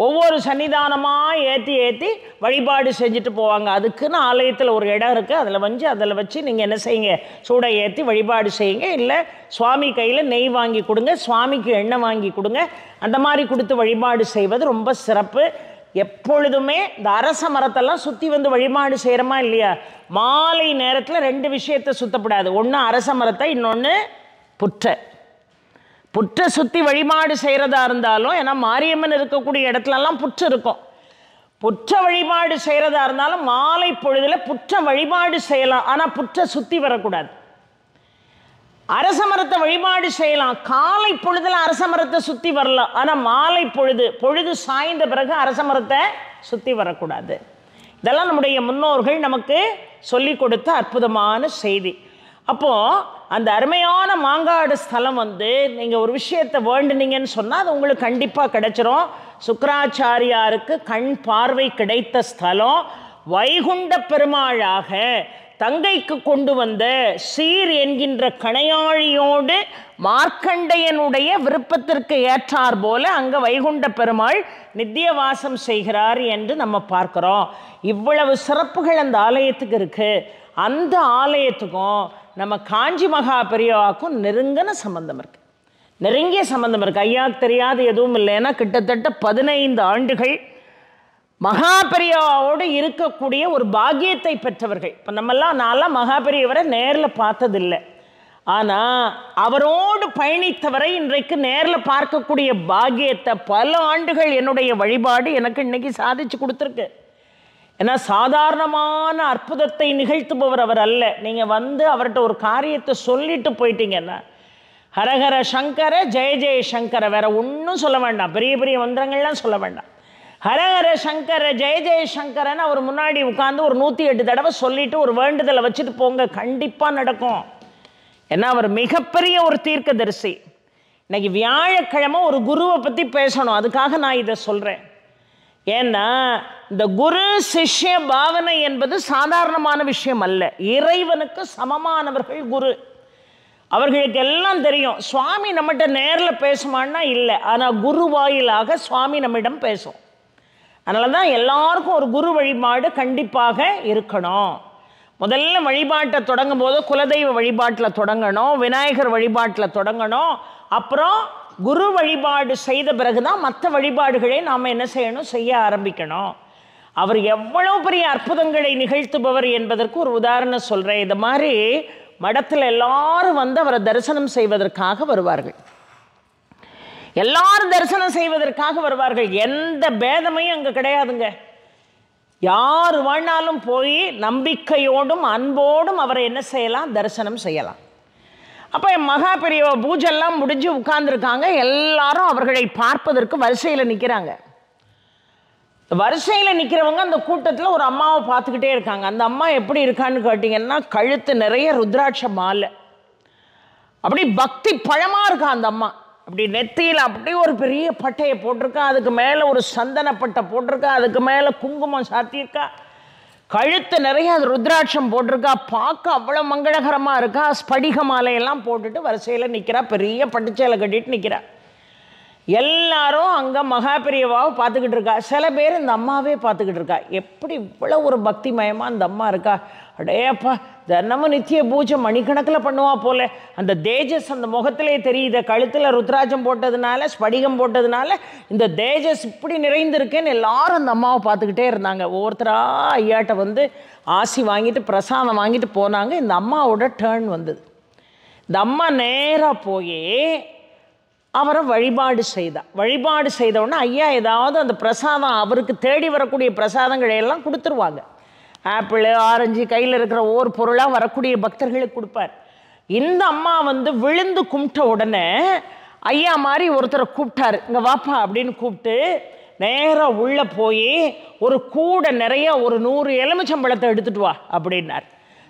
ஒவ்வொரு சன்னிதானமாக ஏற்றி வழிபாடு செஞ்சுட்டு போவாங்க. அதுக்குன்னு ஆலயத்தில் ஒரு இடம் இருக்குது, அதில் வச்சு நீங்கள் என்ன செய்யுங்க, சூடை ஏற்றி வழிபாடு செய்யுங்க. இல்லை சுவாமி கையில் நெய் வாங்கி கொடுங்க, சுவாமிக்கு எண்ணெய் வாங்கி கொடுங்க. அந்த மாதிரி கொடுத்து வழிபாடு செய்வது ரொம்ப சிறப்பு. எப்பொழுதுமே இந்த அரச மரத்தெல்லாம் சுற்றி வழிபாடு செய்கிறோமா இல்லையா? மாலை நேரத்தில் 2 விஷயத்தை சுற்றப்படாது. ஒன்று அரச மரத்தை, இன்னொன்று புற்றை சுற்றி வழிபாடு செய்கிறதா இருந்தாலும், ஏன்னா மாரியம்மன் இருக்கக்கூடிய இடத்துலலாம் புற்று இருக்கும். புற்ற வழிபாடு செய்கிறதா இருந்தாலும் மாலை பொழுதில் புற்ற வழிபாடு செய்யலாம். ஆனால் புற்றை சுற்றி வரக்கூடாது. அரச மரத்தை வழிபாடு செய்யலாம், காலை பொழுதில் அரச மரத்தை சுற்றி வரலாம். ஆனால் மாலை பொழுது சாய்ந்த பிறகு அரச மரத்தை சுற்றி வரக்கூடாது. இதெல்லாம் நம்முடைய முன்னோர்கள் நமக்கு சொல்லி கொடுத்த அற்புதமான செய்தி. அப்போது அந்த அருமையான மாங்காடு ஸ்தலம் நீங்கள் ஒரு விஷயத்தை வேண்டுனீங்கன்னு சொன்னால் அது உங்களுக்கு கண்டிப்பாக கிடைச்சிரும். சுக்கராச்சாரியாருக்கு கண் பார்வை கிடைத்த ஸ்தலம். வைகுண்ட பெருமாளாக தங்கைக்கு கொண்டு வந்த சீர் என்கின்ற கணையாழியோடு மார்க்கண்டையனுடைய விருப்பத்திற்கு ஏற்றார் போல அங்கே வைகுண்ட பெருமாள் நித்திய வாசம் செய்கிறார் என்று நம்ம பார்க்குறோம். இவ்வளவு சிறப்புகள் அந்த ஆலயத்துக்கு இருக்குது. அந்த ஆலயத்துக்கும் நம்ம காஞ்சி மகா பெரியவாக்கும் நெருங்கிய சம்பந்தம் இருக்குது. ஐயாவுக்கு தெரியாது எதுவும் இல்லை. ஏன்னா கிட்டத்தட்ட 15 ஆண்டுகள் மகா பெரியவாவோடு இருக்கக்கூடிய ஒரு பாக்கியத்தை பெற்றவர்கள். இப்போ நான்லாம் மகா பெரியவரை நேரில் பார்த்ததில்லை. ஆனால் அவரோடு பயணித்தவரை இன்றைக்கு நேரில் பார்க்கக்கூடிய பாக்கியத்தை பல ஆண்டுகள் என்னுடைய வழிபாடு எனக்கு இன்றைக்கி சாதிச்சு கொடுத்துருக்கு. ஏன்னா சாதாரணமான அற்புதத்தை நிகழ்த்துபவர் அவர் அல்ல. நீங்கள் அவர்கிட்ட ஒரு காரியத்தை சொல்லிட்டு போயிட்டீங்கன்னா, ஹரஹர சங்கர ஜெய ஜெய சங்கர, வேற ஒன்றும் சொல்ல வேண்டாம், பெரிய பெரிய மந்திரங்கள்லாம் சொல்ல வேண்டாம். ஹரஹர சங்கர ஜெய ஜெய சங்கரன்னு அவர் முன்னாடி உட்காந்து ஒரு 108 தடவை சொல்லிட்டு ஒரு வேண்டுதலை வச்சுட்டு போங்க, கண்டிப்பாக நடக்கும். ஏன்னா அவர் மிகப்பெரிய ஒரு தீர்க்கதரிசி. இன்னைக்கு வியாழக்கிழமை ஒரு குருவை பற்றி பேசணும், அதுக்காக நான் இதை சொல்கிறேன். ஏன்னா இந்த குரு சிஷ்ய பாவனை என்பது சாதாரணமான விஷயம் அல்ல. இறைவனுக்கு சமமானவர்கள் குரு. அவர்களுக்கு எல்லாம் தெரியும். சுவாமி நம்மகிட்ட நேரில் பேசுமான்னா இல்லை, ஆனால் குரு வாயிலாக சுவாமி நம்மிடம் பேசும். அதனால தான் எல்லாருக்கும் ஒரு குரு வழிபாடு கண்டிப்பாக இருக்கணும். முதல்ல வழிபாட்டை தொடங்கும் போது குலதெய்வ வழிபாட்டில் தொடங்கணும், விநாயகர் வழிபாட்டில் தொடங்கணும். அப்புறம் குரு வழிபாடு செய்த பிறகு தான் மற்ற வழிபாடுகளை நாம் என்ன செய்ய ஆரம்பிக்கணும். அவர் எவ்வளோ பெரிய அற்புதங்களை நிகழ்த்துபவர் என்பதற்கு ஒரு உதாரணம் சொல்கிறேன். இது மாதிரி மடத்தில் எல்லாரும் அவரை தரிசனம் செய்வதற்காக வருவார்கள். எல்லாரும் தரிசனம் செய்வதற்காக வருவார்கள். எந்த பேதமையும் அங்கே கிடையாதுங்க. யார் வேணாலும் போய் நம்பிக்கையோடும் அன்போடும் அவரை என்ன செய்யலாம், தரிசனம் செய்யலாம். அப்போ மகா பெரியவா பூஜெல்லாம் முடிஞ்சு உட்கார்ந்துருக்காங்க. எல்லாரும் அவர்களை பார்ப்பதற்கு வரிசையில் நிற்கிறாங்க. வரிசையில் நிற்கிறவங்க அந்த கூட்டத்தில் ஒரு அம்மாவை பார்த்துக்கிட்டே இருக்காங்க. அந்த அம்மா எப்படி இருக்கான்னு கேட்டிங்கன்னா, கழுத்து நிறைய ருத்ராட்ச மாலை, அப்படி பக்தி பழமாக இருக்கா அந்த அம்மா. அப்படி நெத்தியில் அப்படி ஒரு பெரிய பட்டையை போட்டிருக்கா, அதுக்கு மேலே ஒரு சந்தன பட்டை போட்டிருக்கா, அதுக்கு மேலே குங்குமம் சாத்தியிருக்கா, கழுத்து நிறைய அது ருத்ராட்சம் போட்டிருக்கா, பார்க்க அவ்வளோ மங்களகரமாக இருக்கா. ஸ்படிக மாலையெல்லாம் போட்டுட்டு வரிசையில் நிற்கிறா, பெரிய பட்டுச்சேலை கட்டிட்டு நிற்கிறா. எல்லாரும் அங்கே மகாபெரியவாவை பார்த்துக்கிட்டு இருக்கா. சில பேர் இந்த அம்மாவே பார்த்துக்கிட்டு இருக்கா. எப்படி இவ்வளோ ஒரு பக்திமயமாக இந்த அம்மா இருக்கா. அடையப்பா, தினமும் நித்திய பூஜை மணிக்கணக்கில் பண்ணுவா போல. அந்த தேஜஸ் அந்த முகத்திலே தெரியுது. கழுத்தில் ருத்ராஜம் போட்டதுனால, ஸ்படிகம் போட்டதுனால இந்த தேஜஸ் இப்படி நிறைந்திருக்கேன்னு எல்லாரும் அந்த அம்மாவை பார்த்துக்கிட்டே இருந்தாங்க. ஒவ்வொருத்தராக ஐயாட்ட வந்து ஆசி வாங்கிட்டு பிரசாதம் வாங்கிட்டு போனாங்க. இந்த அம்மாவோட டேர்ன் வந்தது. இந்த அம்மா நேராக போய் அவரை வழிபாடு செய்தவுடனே ஐயா ஏதாவது அந்த பிரசாதம், அவருக்கு தேடி வரக்கூடிய பிரசாதங்களை எல்லாம் கொடுத்துருவாங்க. ஆப்பிள், ஆரஞ்சு, கையில் இருக்கிற ஒவ்வொரு பொருளாக வரக்கூடிய பக்தர்களுக்கு கொடுப்பார். இந்த அம்மா வந்து விழுந்து கும்பிட்ட உடனே ஐயா மாதிரி ஒருத்தரை கூப்பிட்டாரு, இங்கே வாப்பா அப்படின்னு கூப்பிட்டு நேராக உள்ளே போய் ஒரு கூடை நிறைய ஒரு 100 எலுமிச்சம்பழத்தை எடுத்துகிட்டு வா அப்படின்னார்.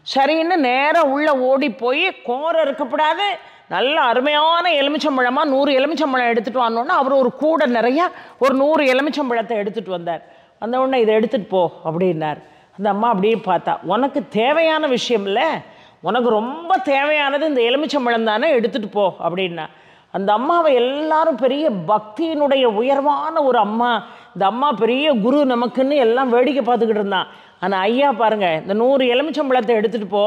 சரின்னு நேராக உள்ளே ஓடி போய் கோரம் இருக்கப்படாது, நல்ல அருமையான எலுமிச்சம்பழமாக 100 எலுமிச்சம்பழம் எடுத்துகிட்டு வானோன்னா அவர் ஒரு கூடை நிறையா ஒரு 100 எலுமிச்சம்பழத்தை எடுத்துகிட்டு வந்தார். வந்த உடனே இதை எடுத்துகிட்டு போ அப்படின்னார். அந்த அம்மா அப்படியே பார்த்தா, உனக்கு தேவையான விஷயம் இல்லை, உனக்கு ரொம்ப தேவையானது இந்த எலுமிச்சம்பழம் தானே, எடுத்துகிட்டு போ அப்படின்னா. அந்த அம்மாவை எல்லாரும் பெரிய பக்தியினுடைய உயர்வான ஒரு அம்மா, இந்த அம்மா பெரிய குரு நமக்குன்னு எல்லாம் வேடிக்கை பார்த்துக்கிட்டு இருந்தான். ஆனால் ஐயா பாருங்கள், இந்த 100 எலுமிச்சம்பழத்தை எடுத்துகிட்டு போ,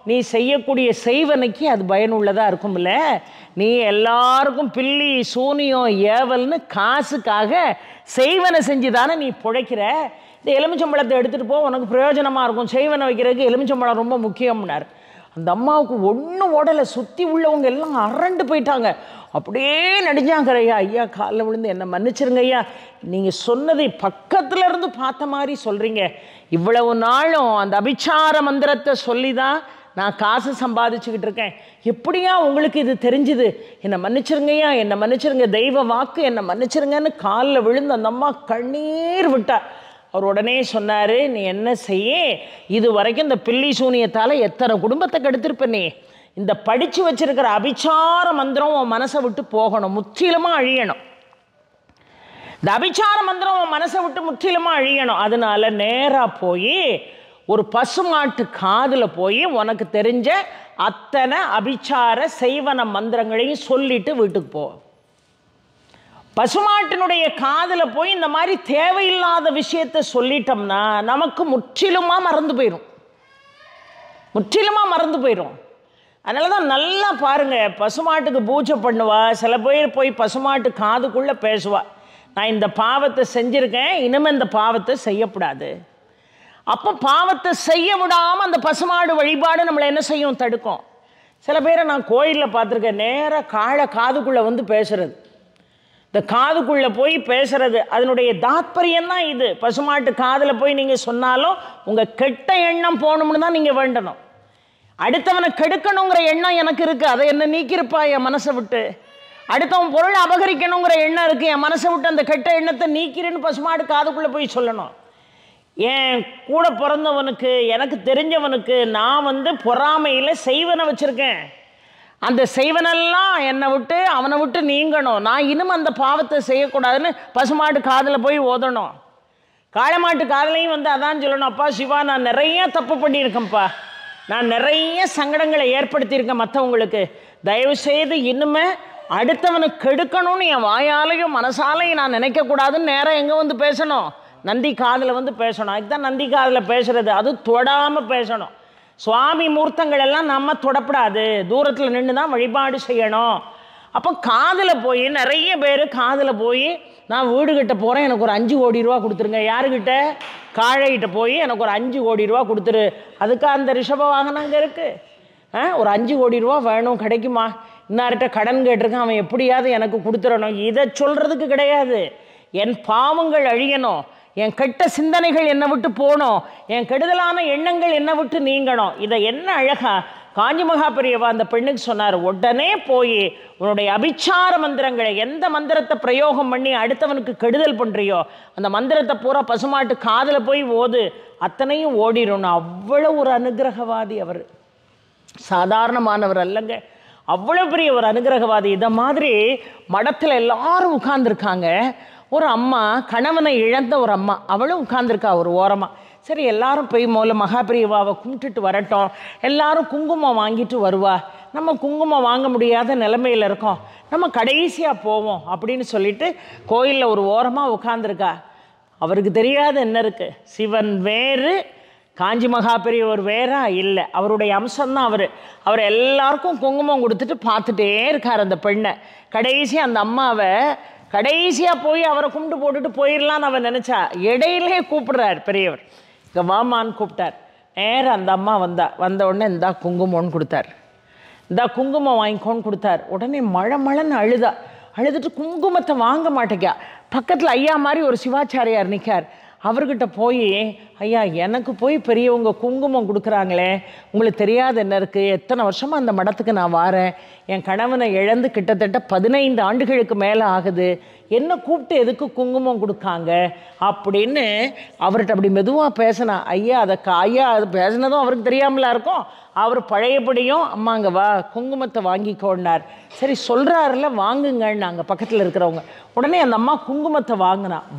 நீ செய்யக்கூடிய செய்வனைக்கு அது பயனுள்ளதாக இருக்கும்ல. நீ எல்லாருக்கும் பில்லி சூனியம் ஏவல்னு காசுக்காக செய்வனை செஞ்சு தானே நீ பிழைக்கிற. இந்த எலுமிச்சம்பழத்தை எடுத்துகிட்டு போ, உனக்கு பிரயோஜனமாக இருக்கும். செய்வனை வைக்கிறதுக்கு எலுமிச்சம்பழம் ரொம்ப முக்கியம்னார். அந்த அம்மாவுக்கு ஒன்றும் ஓடலை. சுற்றி உள்ளவங்க எல்லாம் அரண்டு போயிட்டாங்க. அப்படியே நடிஞ்சாங்க. ஐயா காலில் விழுந்து என்னை மன்னிச்சிருங்க ஐயா, நீங்கள் சொன்னதை பக்கத்தில் இருந்து பார்த்த மாதிரி சொல்கிறீங்க. இவ்வளவு நாளும் அந்த அபிச்சார மந்திரத்தை சொல்லி தான் நான் காசு சம்பாதிச்சுக்கிட்டு இருக்கேன். எப்படியா உங்களுக்கு இது தெரிஞ்சுது? என்னை மன்னிச்சிருங்கய்யா, என்னை மன்னிச்சிருங்க, தெய்வ வாக்கு என்னை மன்னிச்சிருங்கன்னு காலில் விழுந்து அந்த அம்மா கண்ணீர் விட்டார். அவர் உடனே சொன்னார், நீ என்ன செய்ய, இது வரைக்கும் இந்த பில்லி சூனியத்தால் எத்தனை குடும்பத்தை கெடுத்திருப்ப நீ. இந்த படித்து வச்சிருக்கிற அபிச்சார மந்திரம் உன் மனசை விட்டு போகணும், முற்றிலுமாக அழியணும். இந்த அபிச்சார மந்திரம் உன் மனசை விட்டு முற்றிலுமாக அழியணும். அதனால நேராக போய் ஒரு பசுமாட்டு காதில் போய் உனக்கு தெரிஞ்ச அத்தனை அபிச்சார செய்வன மந்திரங்களையும் சொல்லிட்டு வீட்டுக்கு போ. பசுமாட்டினுடைய காதில் போய் இந்த மாதிரி தேவையில்லாத விஷயத்தை சொல்லிட்டோம்னா நமக்கு முற்றிலுமாக மறந்து போயிடும். அதனால தான் நல்லா பாருங்கள், பசுமாட்டுக்கு பூஜை பண்ணுவா. சில பேர் போய் பசுமாட்டு காதுக்குள்ளே பேசுவா, நான் இந்த பாவத்தை செஞ்சுருக்கேன், இனிமேல் இந்த பாவத்தை செய்யக்கூடாது. அப்போ பாவத்தை செய்ய விடாமல் அந்த பசுமாடு வழிபாடு நம்மளை என்ன செய்யும், தடுக்கும். சில பேரை நான் கோயிலில் பார்த்துருக்கேன், நேராக காதுக்குள்ளே வந்து பேசுகிறது. இந்த காதுக்குள்ளே போய் பேசுறது அதனுடைய தாத்பரியம் தான் இது. பசுமாட்டு காதில் போய் நீங்கள் சொன்னாலும் உங்கள் கெட்ட எண்ணம் போகணும்னு தான் நீங்கள் வேண்டணும். அடுத்தவனை கெடுக்கணுங்கிற எண்ணம் எனக்கு இருக்குது, அதை என்ன நீக்கிருப்பா என் மனசை விட்டு. அடுத்தவன் பொருளை அபகரிக்கணுங்கிற எண்ணம் இருக்குது, என் மனசை விட்டு அந்த கெட்ட எண்ணத்தை நீக்கிறேன்னு பசுமாடு காதுக்குள்ளே போய் சொல்லணும். என் கூட பிறந்தவனுக்கு, எனக்கு தெரிஞ்சவனுக்கு நான் வந்து பொறாமையில் செய்வனை வச்சுருக்கேன், அந்த செய்வனெல்லாம் என்னை விட்டு அவனை விட்டு நீங்கணும், நான் இன்னும் அந்த பாவத்தை செய்யக்கூடாதுன்னு பசுமாட்டு காதில் போய் ஓதணும். காளைமாட்டு காதலையும் வந்து அதான் சொல்லணும், அப்பா சிவா, நான் நிறைய தப்பு பண்ணியிருக்கேன்ப்பா, நான் நிறைய சங்கடங்களை ஏற்படுத்தியிருக்கேன் மற்றவங்களுக்கு, தயவுசெய்து இன்னுமே அடுத்தவனுக்கு கெடுக்கணும்னு என் வாயாலையும் மனசாலையும் நான் நினைக்கக்கூடாதுன்னு நேராக எங்கே வந்து பேசணும், நந்தி காதில் வந்து பேசணும். அதுதான் நந்தி காதில் பேசுகிறது, அது தொடாமல் பேசணும். சுவாமி மூர்த்தங்கள் எல்லாம் நம்ம தொடப்படாது, தூரத்தில் நின்று தான் வழிபாடு செய்யணும். அப்போ காதில் போய் நிறைய பேர் காதில் போய் நான் வீடு கிட்ட போகிறேன், எனக்கு ஒரு 5 கோடி ரூபா கொடுத்துருங்க. யாருக்கிட்ட? காழைகிட்ட போய் எனக்கு ஒரு 5 கோடி ரூபா கொடுத்துரு. அதுக்கு அந்த ரிஷப வாகனம் அங்கே இருக்குது. ஒரு 5 கோடி ரூபா வேணும், கிடைக்குமா? இன்னார்கிட்ட கடன் கேட்டிருக்கேன், அவன் எப்படியாவது எனக்கு கொடுத்துடணும். இதை சொல்கிறதுக்கு கிடையாது. என் பாவங்கள் அழியணும், என் கெட்ட சிந்தனைகள் என்னை விட்டு போகணும், என் கெடுதலான எண்ணங்கள் என்னை விட்டு நீங்கணும். இதை என்ன அழகா காஞ்சி மகாபெரியவா அந்த பெண்ணுக்கு சொன்னார். உடனே போய் உன்னுடைய அபிச்சார மந்திரங்களை, எந்த மந்திரத்தை பிரயோகம் பண்ணி அடுத்தவனுக்கு கெடுதல் பண்ணுறியோ அந்த மந்திரத்தை பூரா பசுமாட்டு காதில் போய் ஓது, அத்தனையும் ஓடிடும். அவ்வளோ ஒரு அனுகிரகவாதி அவர், சாதாரணமானவர் அல்லங்க, அவ்வளோ பெரிய ஒரு அனுகிரகவாதி. இதை மாதிரி மடத்தில் எல்லாரும் உட்கார்ந்துருக்காங்க. ஒரு அம்மா, கணவனை இழந்த ஒரு அம்மா, அவளும் உட்கார்ந்துருக்கா ஒரு ஓரமாக. சரி எல்லாரும் போய் முதல்ல மகாபெரியவாவை கும்பிட்டுட்டு வரட்டும், எல்லாரும் குங்குமம் வாங்கிட்டு வருவா, நம்ம குங்குமம் வாங்க முடியாத நிலைமையில் இருக்கோம், நம்ம கடைசியாக போவோம் அப்படின்னு சொல்லிட்டு கோயிலில் ஒரு ஓரமாக உட்காந்துருக்கா. அவருக்கு தெரியாத என்ன இருக்குது, சிவன் வேறு காஞ்சி மகாபெரியவர் வேறா இல்லை, அவருடைய அம்சம்தான் அவர் எல்லாருக்கும் குங்குமம் கொடுத்துட்டு பார்த்துட்டே இருக்கார் அந்த பெண்ணை. கடைசியாக அந்த அம்மாவை கடைசியாக போய் அவரை கும்பிட்டு போட்டுட்டு போயிடலான்னு அவன் நினச்சா, இடையிலே கூப்பிடுறார் பெரியவர், இங்கே வாமான்னு கூப்பிட்டார். நேரம் அந்த அம்மா வந்த உடனே இந்தா குங்குமம்னு கொடுத்தார், இந்தா குங்குமம் வாங்கிக்கோன்னு கொடுத்தார். உடனே மழைன்னு அழுதுட்டு குங்குமத்தை வாங்க மாட்டேக்கா. பக்கத்தில் ஐயா மாதிரி ஒரு சிவாச்சாரியார் நிற்கார். அவர்கிட்ட போய், ஐயா எனக்கு போய் பெரியவங்க குங்குமம் கொடுக்குறாங்களே, உங்களுக்கு தெரியாது என்ன இருக்குது, எத்தனை வருஷமாக அந்த மடத்துக்கு நான் வாரேன், என் கணவனை இழந்து கிட்டத்தட்ட 15 ஆண்டுகளுக்கு மேலே ஆகுது, என்ன கூப்பிட்டு எதுக்கு குங்குமம் கொடுக்காங்க அப்படின்னு அவர்கிட்ட அப்படி மெதுவாக பேசினா. ஐயா அது பேசினதும் அவருக்கு தெரியாமலா இருக்கும். அவர் பழையபடியும் அம்மாங்க வா குங்குமத்தை வாங்கிக்கோன்னார். சரி சொல்கிறாருல வாங்குங்கன்னு நாங்கள் பக்கத்தில் இருக்கிறவங்க. உடனே அந்த அம்மா குங்குமத்தை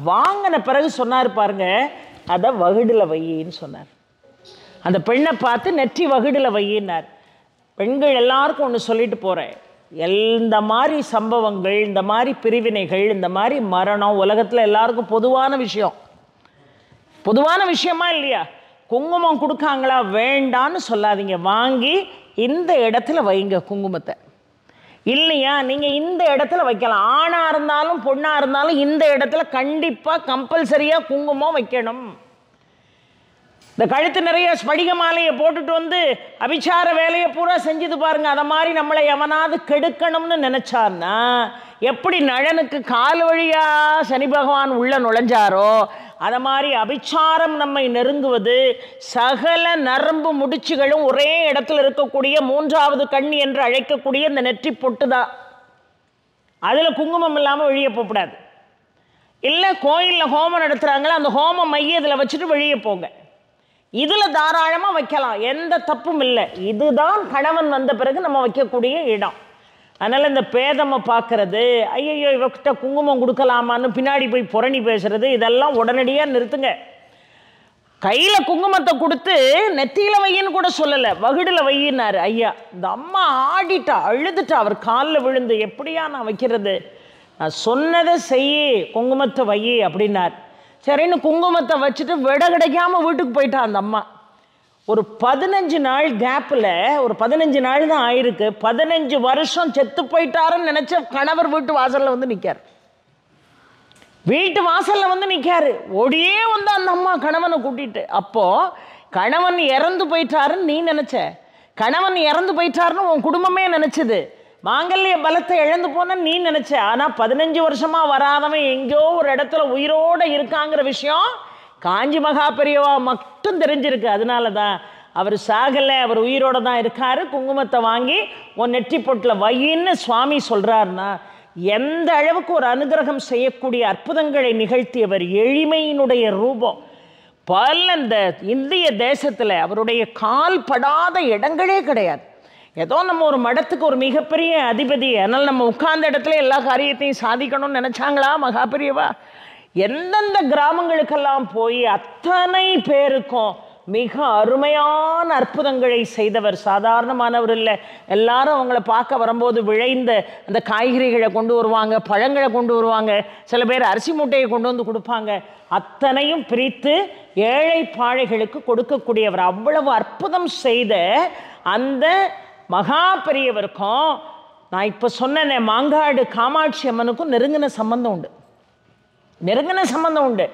வாங்கின பிறகு சொன்னார் பாருங்க, அதை வகுடில் வையின்னு சொன்னார். அந்த பெண்ணை பார்த்து நெற்றி வகுடில் வையினார். பெண்கள் எல்லாருக்கும் ஒன்று சொல்லிட்டு போகிறேன், இந்த மாதிரி சம்பவங்கள், இந்த மாதிரி பிரிவினைகள், இந்த மாதிரி மரணம் உலகத்தில் எல்லாருக்கும் பொதுவான விஷயமா இல்லையா? குங்குமம் கொடுக்காங்களா, வேண்டான்னு சொல்லாதீங்க, வாங்கி இந்த இடத்துல வைங்க குங்குமத்தை. இல்லையா நீங்கள் இந்த இடத்துல வைக்கலாம், ஆணாக இருந்தாலும் பொண்ணாக இருந்தாலும் இந்த இடத்துல கண்டிப்பாக கம்பல்சரியாக குங்குமம் வைக்கணும். இந்த கழுத்து நிறைய ஸ்படிக மாலையை போட்டுட்டு வந்து அபிச்சார வேலையை பூரா செஞ்சது பாருங்க. அதை மாதிரி நம்மளை எவனாவது கெடுக்கணும்னு நினைச்சார்னா, எப்படி நழனுக்கு கால் வழியா சனி பகவான் உள்ள நுழைஞ்சாரோ அதை மாதிரி அபிச்சாரம் நம்மை நெருங்குவது, சகல நரம்பு முடிச்சுகளும் ஒரே இடத்துல இருக்கக்கூடிய 3வது கண் என்று அழைக்கக்கூடிய இந்த நெற்றி பொட்டு தான். அதில் குங்குமம் இல்லாமல் வெளியே போகக்கூடாது. இல்லை கோயிலில் ஹோமம் நடத்துகிறாங்களே, அந்த ஹோமம் மைய இதில் வச்சுட்டு வெளியே போங்க. இதில் தாராளமாக வைக்கலாம், எந்த தப்பும் இல்லை. இதுதான் கணவன் வந்த பிறகு நம்ம வைக்கக்கூடிய இடம். அதனால் இந்த பேதமை பார்க்கறது, ஐயோ இவக்கிட்ட குங்குமம் கொடுக்கலாமான்னு பின்னாடி போய் புரணி பேசுறது, இதெல்லாம் உடனடியாக நிறுத்துங்க. கையில் குங்குமத்தை கொடுத்து நெத்தியில் வையின்னு கூட சொல்லலை, வகுடில் வையினார் ஐயா. இந்த அம்மா ஆடிட்டா, அழுதுட்டா, அவர் காலில் விழுந்து, எப்படியா நான் வைக்கிறது, நான் சொன்னதை செய்யி, குங்குமத்தை வையி அப்படின்னார். சரின்னு குங்குமத்தை வச்சுட்டு விட கிடைக்காமல் வீட்டுக்கு போயிட்டா அந்த அம்மா. ஒரு 15 நாள் கேப்பில், ஒரு 15 நாள் தான் ஆயிருக்கு, 15 வருஷம் செத்து போயிட்டாருன்னு நினச்ச கணவர் வீட்டு வாசலில் வந்து நிற்கார். ஓடியே வந்து அந்த அம்மா கணவனை கூட்டிட்டு. அப்போது கணவன் இறந்து போயிட்டாருன்னு நீ நினச்ச, கணவன் இறந்து போயிட்டாருன்னு உன் குடும்பமே நினச்சிது, மாங்கல்ய பலத்தை இழந்து போன நீ நினச்ச. ஆனால் 15 வருஷமாக வராதவன் எங்கேயோ ஒரு இடத்துல உயிரோடு இருக்காங்கிற விஷயம் காஞ்சி மகாபெரியவா மட்டும் தெரிஞ்சிருக்கு. அதனால தான் அவர் சாகலை, அவர் உயிரோடு தான் இருக்கார். குங்குமத்தை வாங்கி உன் நெற்றி பொட்டில் வையின்னு சுவாமி சொல்கிறாருன்னா, எந்த அளவுக்கு ஒரு அனுகிரகம் செய்யக்கூடிய அற்புதங்களை நிகழ்த்தியவர், எளிமையினுடைய ரூபம். பல இந்த இந்திய தேசத்தில் அவருடைய கால் படாத இடங்களே கிடையாது. ஏதோ நம்ம ஒரு மடத்துக்கு ஒரு மிகப்பெரிய அதிபதி, அதனால் நம்ம உட்கார்ந்த இடத்துல எல்லா காரியத்தையும் சாதிக்கணும்னு நினச்சாங்களா மகாபெரியவா? எந்தெந்த கிராமங்களுக்கெல்லாம் போய் அத்தனை பேருக்கும் மிக அருமையான அற்புதங்களை செய்தவர். சாதாரணமானவர் இல்லை. எல்லாரும் அவங்கள பார்க்க வரும்போது விளைந்த அந்த காய்கறிகளை கொண்டு வருவாங்க, பழங்களை கொண்டு வருவாங்க, சில பேர் அரிசி மூட்டையை கொண்டு வந்து கொடுப்பாங்க. அத்தனையும் பிரித்து ஏழை பாழைகளுக்கு கொடுக்கக்கூடியவர். அவ்வளவு அற்புதம் செய்த அந்த மகா பெரியவருக்கும் நான் இப்போ சொன்ன மாங்காடு காமாட்சி அம்மனுக்கும் நெருங்கின சம்பந்தம் உண்டு.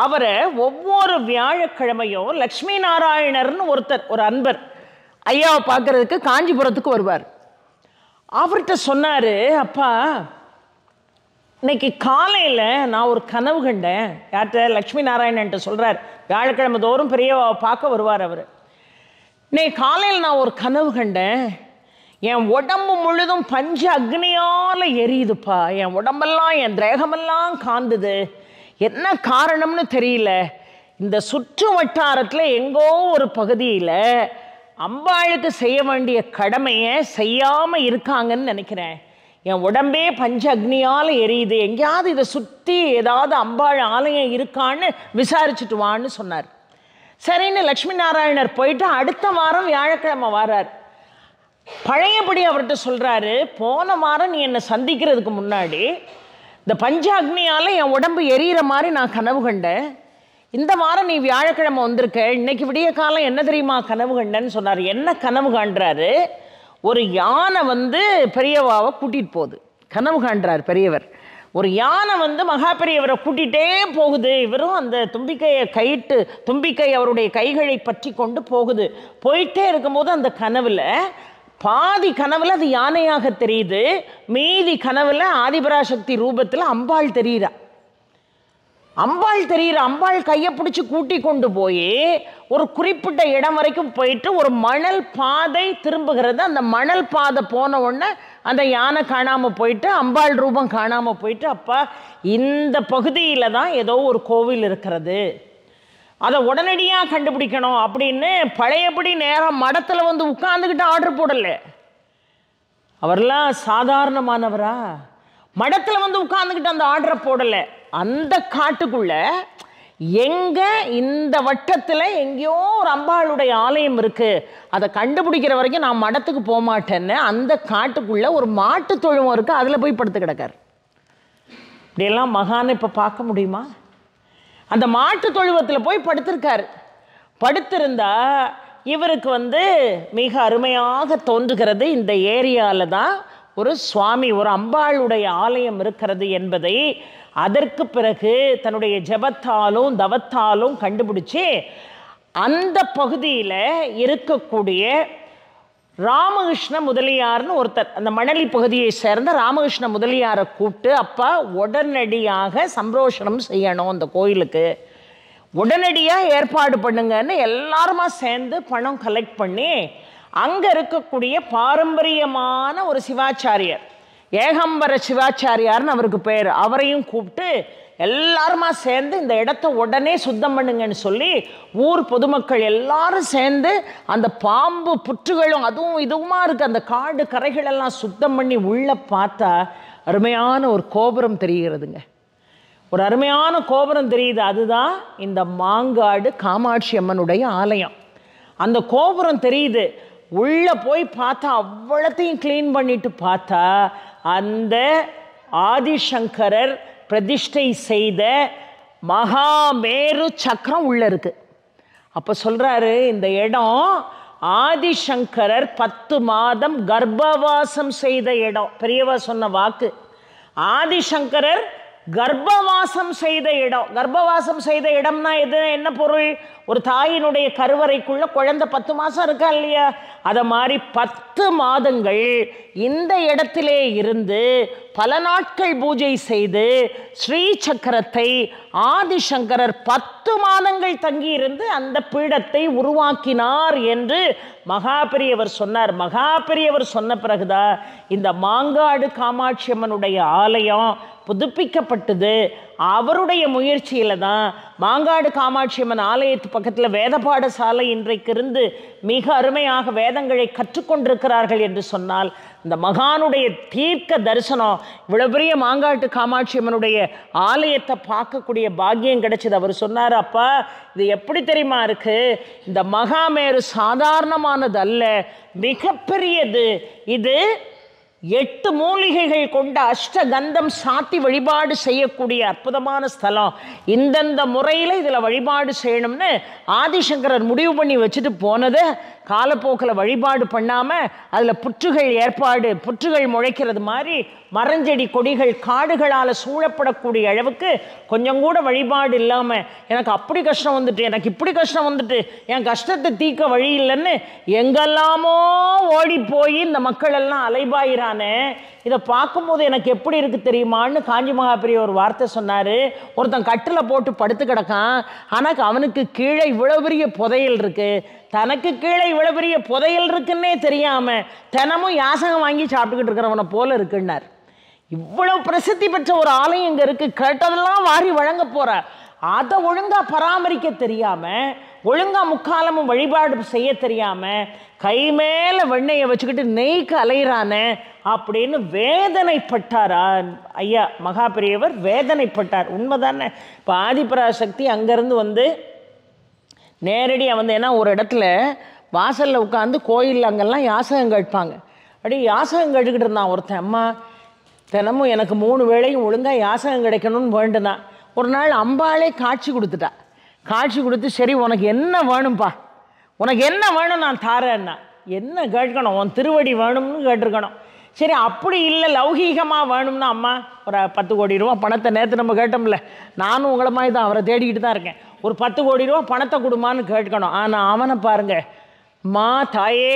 அவரை ஒவ்வொரு வியாழக்கிழமையும் லக்ஷ்மி நாராயணர்னு ஒருத்தர், ஒரு அன்பர் ஐயாவை பார்க்கறதுக்கு காஞ்சிபுரத்துக்கு வருவார். அவர்கிட்ட சொன்னார், அப்பா இன்னைக்கு காலையில் நான் ஒரு கனவு கண்டேன். யார்கிட்ட? லக்ஷ்மி நாராயணன்ட்ட சொல்கிறார். வியாழக்கிழமை தோறும் பெரியவாவை பார்க்க வருவார் அவர். இன்னைக்கு காலையில் நான் ஒரு கனவு கண்டேன், என் உடம்பு முழுதும் பஞ்ச அக்னியால் எரியுதுப்பா, என் உடம்பெல்லாம் என் தேகமெல்லாம் காந்துது, என்ன காரணம்னு தெரியல. இந்த சுற்று வட்டாரத்தில் எங்கோ ஒரு பகுதியில் அம்பாளுக்கு செய்ய வேண்டிய கடமையை செய்யாமல் இருக்காங்கன்னு நினைக்கிறேன். என் உடம்பே பஞ்ச அக்னியால் எரியுது, எங்கேயாவது இதை சுற்றி ஏதாவது அம்பாள் ஆலயம் இருக்கான்னு விசாரிச்சுட்டு வான்னு சொன்னார். சரின்னு லக்ஷ்மி நாராயணர் போயிட்டு அடுத்த வாரம் வியாழக்கிழமை வரார். பழையபடி அவர்கிட்ட சொல்கிறாரு, போன வாரம் நீ என்னை சந்திக்கிறதுக்கு முன்னாடி இந்த பஞ்சாக்னியால் என் உடம்பு எரியிற மாதிரி நான் கனவு கண்டேன். இந்த வாரம் நீ வியாழக்கிழமை வந்திருக்க, இன்னைக்கு விடிய காலம் என்ன தெரியுமா கனவு கண்டேன்னு சொன்னார். என்ன கனவு காண்றாரு? ஒரு யானை பெரியவாவை கூட்டிகிட்டு போகுது. கனவு காண்றார் பெரியவர். ஒரு யானை மகா பெரியவரை கூட்டிகிட்டே போகுது. இவரும் அந்த தும்பிக்கை அவருடைய கைகளை பற்றி கொண்டு போகுது. போயிட்டே இருக்கும்போது அந்த கனவில் பாதி கனவில் அது யானையாக தெரியுது, மீதி கனவில் ஆதிபராசக்தி ரூபத்தில் அம்பாள் தெரியுறா. அம்பாள் கையை பிடிச்சி கூட்டி கொண்டு போய் ஒரு குறிப்பிட்ட இடம் வரைக்கும் போயிட்டு ஒரு மணல் பாதை திரும்புகிறது. அந்த மணல் பாதை போன உடனே அந்த யானை காணாமல் போயிட்டு அம்பாள் ரூபம் காணாமல் போயிட்டு, அப்பா இந்த பகுதியில் தான் ஏதோ ஒரு கோவில் இருக்கிறது, அதை உடனடியாக கண்டுபிடிக்கணும் அப்படின்னு பழையபடி நேரம் மடத்தில் உட்கார்ந்துக்கிட்டு ஆர்டர் போடலை. அவர்லாம் சாதாரணமானவரா? மடத்தில் உட்கார்ந்துக்கிட்டு அந்த ஆர்டரை போடலை. அந்த காட்டுக்குள்ள எங்கே இந்த வட்டத்தில் எங்கேயோ ஒரு அம்பாளுடைய ஆலயம் இருக்குது, அதை கண்டுபிடிக்கிற வரைக்கும் நான் மடத்துக்கு போக மாட்டேன்னு அந்த காட்டுக்குள்ளே ஒரு மாட்டு தொழுவம் இருக்குது, அதில் போய் படுத்து கிடக்கார். இப்படியெல்லாம் மகானை இப்போ பார்க்க முடியுமா? அந்த மாட்டு தொழுவத்தில் போய் படுத்திருக்காரு. படுத்திருந்தா இவருக்கு மிக அருமையாக தோன்றுகிறது, இந்த ஏரியாவில் தான் ஒரு சுவாமி, ஒரு அம்பாளுடைய ஆலயம் இருக்கிறது என்பதை அதற்கு பிறகு தன்னுடைய ஜபத்தாலும் தவத்தாலும் கண்டுபிடிச்சி அந்த பகுதியில் இருக்கக்கூடிய ராமகிருஷ்ண முதலியார்னு ஒருத்தர், அந்த மணலி பகுதியை சேர்ந்த ராமகிருஷ்ண முதலியாரை கூப்பிட்டு, அப்பா உடனடியாக சம்ரோஷணம் செய்யணும் அந்த கோயிலுக்கு, உடனடியாக ஏற்பாடு பண்ணுங்கன்னு எல்லாருமா சேர்ந்து பணம் கலெக்ட் பண்ணி அங்கே இருக்கக்கூடிய பாரம்பரியமான ஒரு சிவாச்சாரியர், ஏகம்பர சிவாச்சாரியார்னு அவருக்கு பேர், அவரையும் கூப்பிட்டு எல்லாருமா சேர்ந்து இந்த இடத்த உடனே சுத்தம் பண்ணுங்கன்னு சொல்லி ஊர் பொதுமக்கள் எல்லாரும் சேர்ந்து அந்த பாம்பு புற்றுகளும் அதுவும் இதுவுமா இருக்குது அந்த காடு கரைகளெல்லாம் சுத்தம் பண்ணி உள்ளே பார்த்தா அருமையான ஒரு கோபுரம் தெரிகிறதுங்க. ஒரு அருமையான கோபுரம் தெரியுது. அதுதான் இந்த மாங்காடு காமாட்சி அம்மனுடைய ஆலயம். அந்த கோபுரம் தெரியுது. உள்ளே போய் பார்த்தா அவ்வளத்தையும் க்ளீன் பண்ணிட்டு பார்த்தா அந்த ஆதிசங்கரர் பிரதிஷ்டை செய்த மகாமேரு சக்கரம் உள்ளே இருக்குது. அப்போ சொல்கிறாரு, இந்த இடம் ஆதிசங்கரர் 10 மாதம் கர்ப்பவாசம் செய்த இடம். பெரியவா சொன்ன வாக்கு, ஆதிசங்கரர் கர்ப்பவாசம் செய்த இடம். கர்ப்பவாசம் செய்த இடம்னா எது, என்ன பொருள்? ஒரு தாயினுடைய கருவறைக்குள்ள குழந்தை 10 மாதம் இருக்கா இல்லையா, அதை மாதிரி 10 மாதங்கள் இந்த இடத்திலே இருந்து பல நாட்கள் பூஜை செய்து ஸ்ரீ சக்கரத்தை ஆதிசங்கரர் 10 மாதங்கள் தங்கியிருந்து அந்த பீடத்தை உருவாக்கினார் என்று மகாபெரியவர் சொன்னார். மகாபெரியவர் சொன்ன பிறகுதான் இந்த மாங்காடு காமாட்சி அம்மனுடைய ஆலயம் புதுப்பிக்கப்பட்டது. அவருடைய முயற்சியில் தான் மாங்காடு காமாட்சி அம்மன் ஆலயத்து பக்கத்தில் வேத பாடசாலை இன்றைக்கு இருந்து மிக அருமையாக வேதங்களை கற்றுக்கொண்டிருக்கிறார்கள் என்று சொன்னால் இந்த மகானுடைய தீர்க்க தரிசனம், இவ்வளோ பெரிய மாங்காட்டு காமாட்சி அம்மனுடைய ஆலயத்தை பார்க்கக்கூடிய பாக்கியம் கிடைச்சது. அவர் சொன்னார், அப்பா இது எப்படி தெரியுமா இருக்குது, இந்த மகாமேரு சாதாரணமானது அல்ல, மிகப்பெரியது. இது 8 மூலிகைகள் கொண்ட அஷ்டகந்தம் சாத்தி வழிபாடு செய்யக்கூடிய அற்புதமான ஸ்தலம். இந்தந்த முறையில் இதில் வழிபாடு செய்யணும்னு ஆதிசங்கரர் முடிவு பண்ணி வச்சுட்டு போனதை காலப்போக்கில் வழிபாடு பண்ணாமல் அதில் புற்றுகள் முளைக்கிறது மாதிரி மரஞ்செடி கொடிகள் காடுகளால் சூழப்படக்கூடிய அளவுக்கு கொஞ்சம் கூட வழிபாடு இல்லாமல் எனக்கு அப்படி கஷ்டம் வந்துட்டு, எனக்கு இப்படி கஷ்டம் வந்துட்டு, என் கஷ்டத்தை தீர்க்க வழி இல்லைன்னு எங்கெல்லாமோ ஓடி போய் இந்த மக்கள் எல்லாம் அலைபாயிறானே. இதை பார்க்கும்போது எனக்கு எப்படி இருக்குது தெரியுமான்னு காஞ்சி மகாபெரிய ஒரு வார்த்தை சொன்னார். ஒருத்தன் கட்டில் போட்டு படுத்து கிடக்கான், ஆனால் அவனுக்கு கீழே இவ்வளோ பெரிய புதையல் இருக்குது, தனக்கு கீழே இவ்வளோ பெரிய புதையல் இருக்குன்னே தெரியாமல் தினமும் யாசகம் வாங்கி சாப்பிட்டுக்கிட்டு இருக்கிறவனை போல இருக்குன்னார். இவ்வளோ பிரசித்தி பெற்ற ஒரு ஆலயம் இங்கே இருக்குது, கேட்டதெல்லாம் வாரி வழங்க போகிறார். அதை ஒழுங்காக பராமரிக்க தெரியாமல், ஒழுங்காக முக்காலமும் வழிபாடு செய்ய தெரியாமல், கை மேலே வெண்ணெயை வச்சுக்கிட்டு நெய்க்கு அலையிறானே அப்படின்னு வேதனைப்பட்டாரா ஐயா மகாபெரியவர்? வேதனைப்பட்டார். உண்மைதானே? இப்போ ஆதிபராசக்தி அங்கேருந்து நேரடியாக வந்து ஏன்னா ஒரு இடத்துல வாசலில் உட்காந்து கோயில் அங்கெல்லாம் யாசகம் கேட்பாங்க. அப்படி யாசகம் கேட்டுக்கிட்டு இருந்தான் ஒருத்தன். அம்மா தினமும் எனக்கு 3 வேளையும் ஒழுங்காக யாசகம் கிடைக்கணும்னு வேண்டுதான். ஒரு நாள் அம்பாளே காட்சி கொடுத்துட்டா. காட்சி கொடுத்து சரி உனக்கு என்ன வேணும்ப்பா, உனக்கு என்ன வேணும் நான் தாரேன்னா. என்ன கேட்கணும், உன் திருவடி வேணும்னு கேட்டிருக்கணும். சரி அப்படி இல்லை லௌகீகமாக வேணும்னா அம்மா ஒரு 10 கோடி ரூபா பணத்தை நேற்று நம்ம கேட்டோம்ல, நானும் உங்களை மாதிரி தான் அவரை தேடிக்கிட்டு தான் இருக்கேன். ஒரு 10 கோடி ரூபா பணத்தை கொடுமான்னு கேட்கணும். ஆனால் அவனை பாருங்க, மா தாயே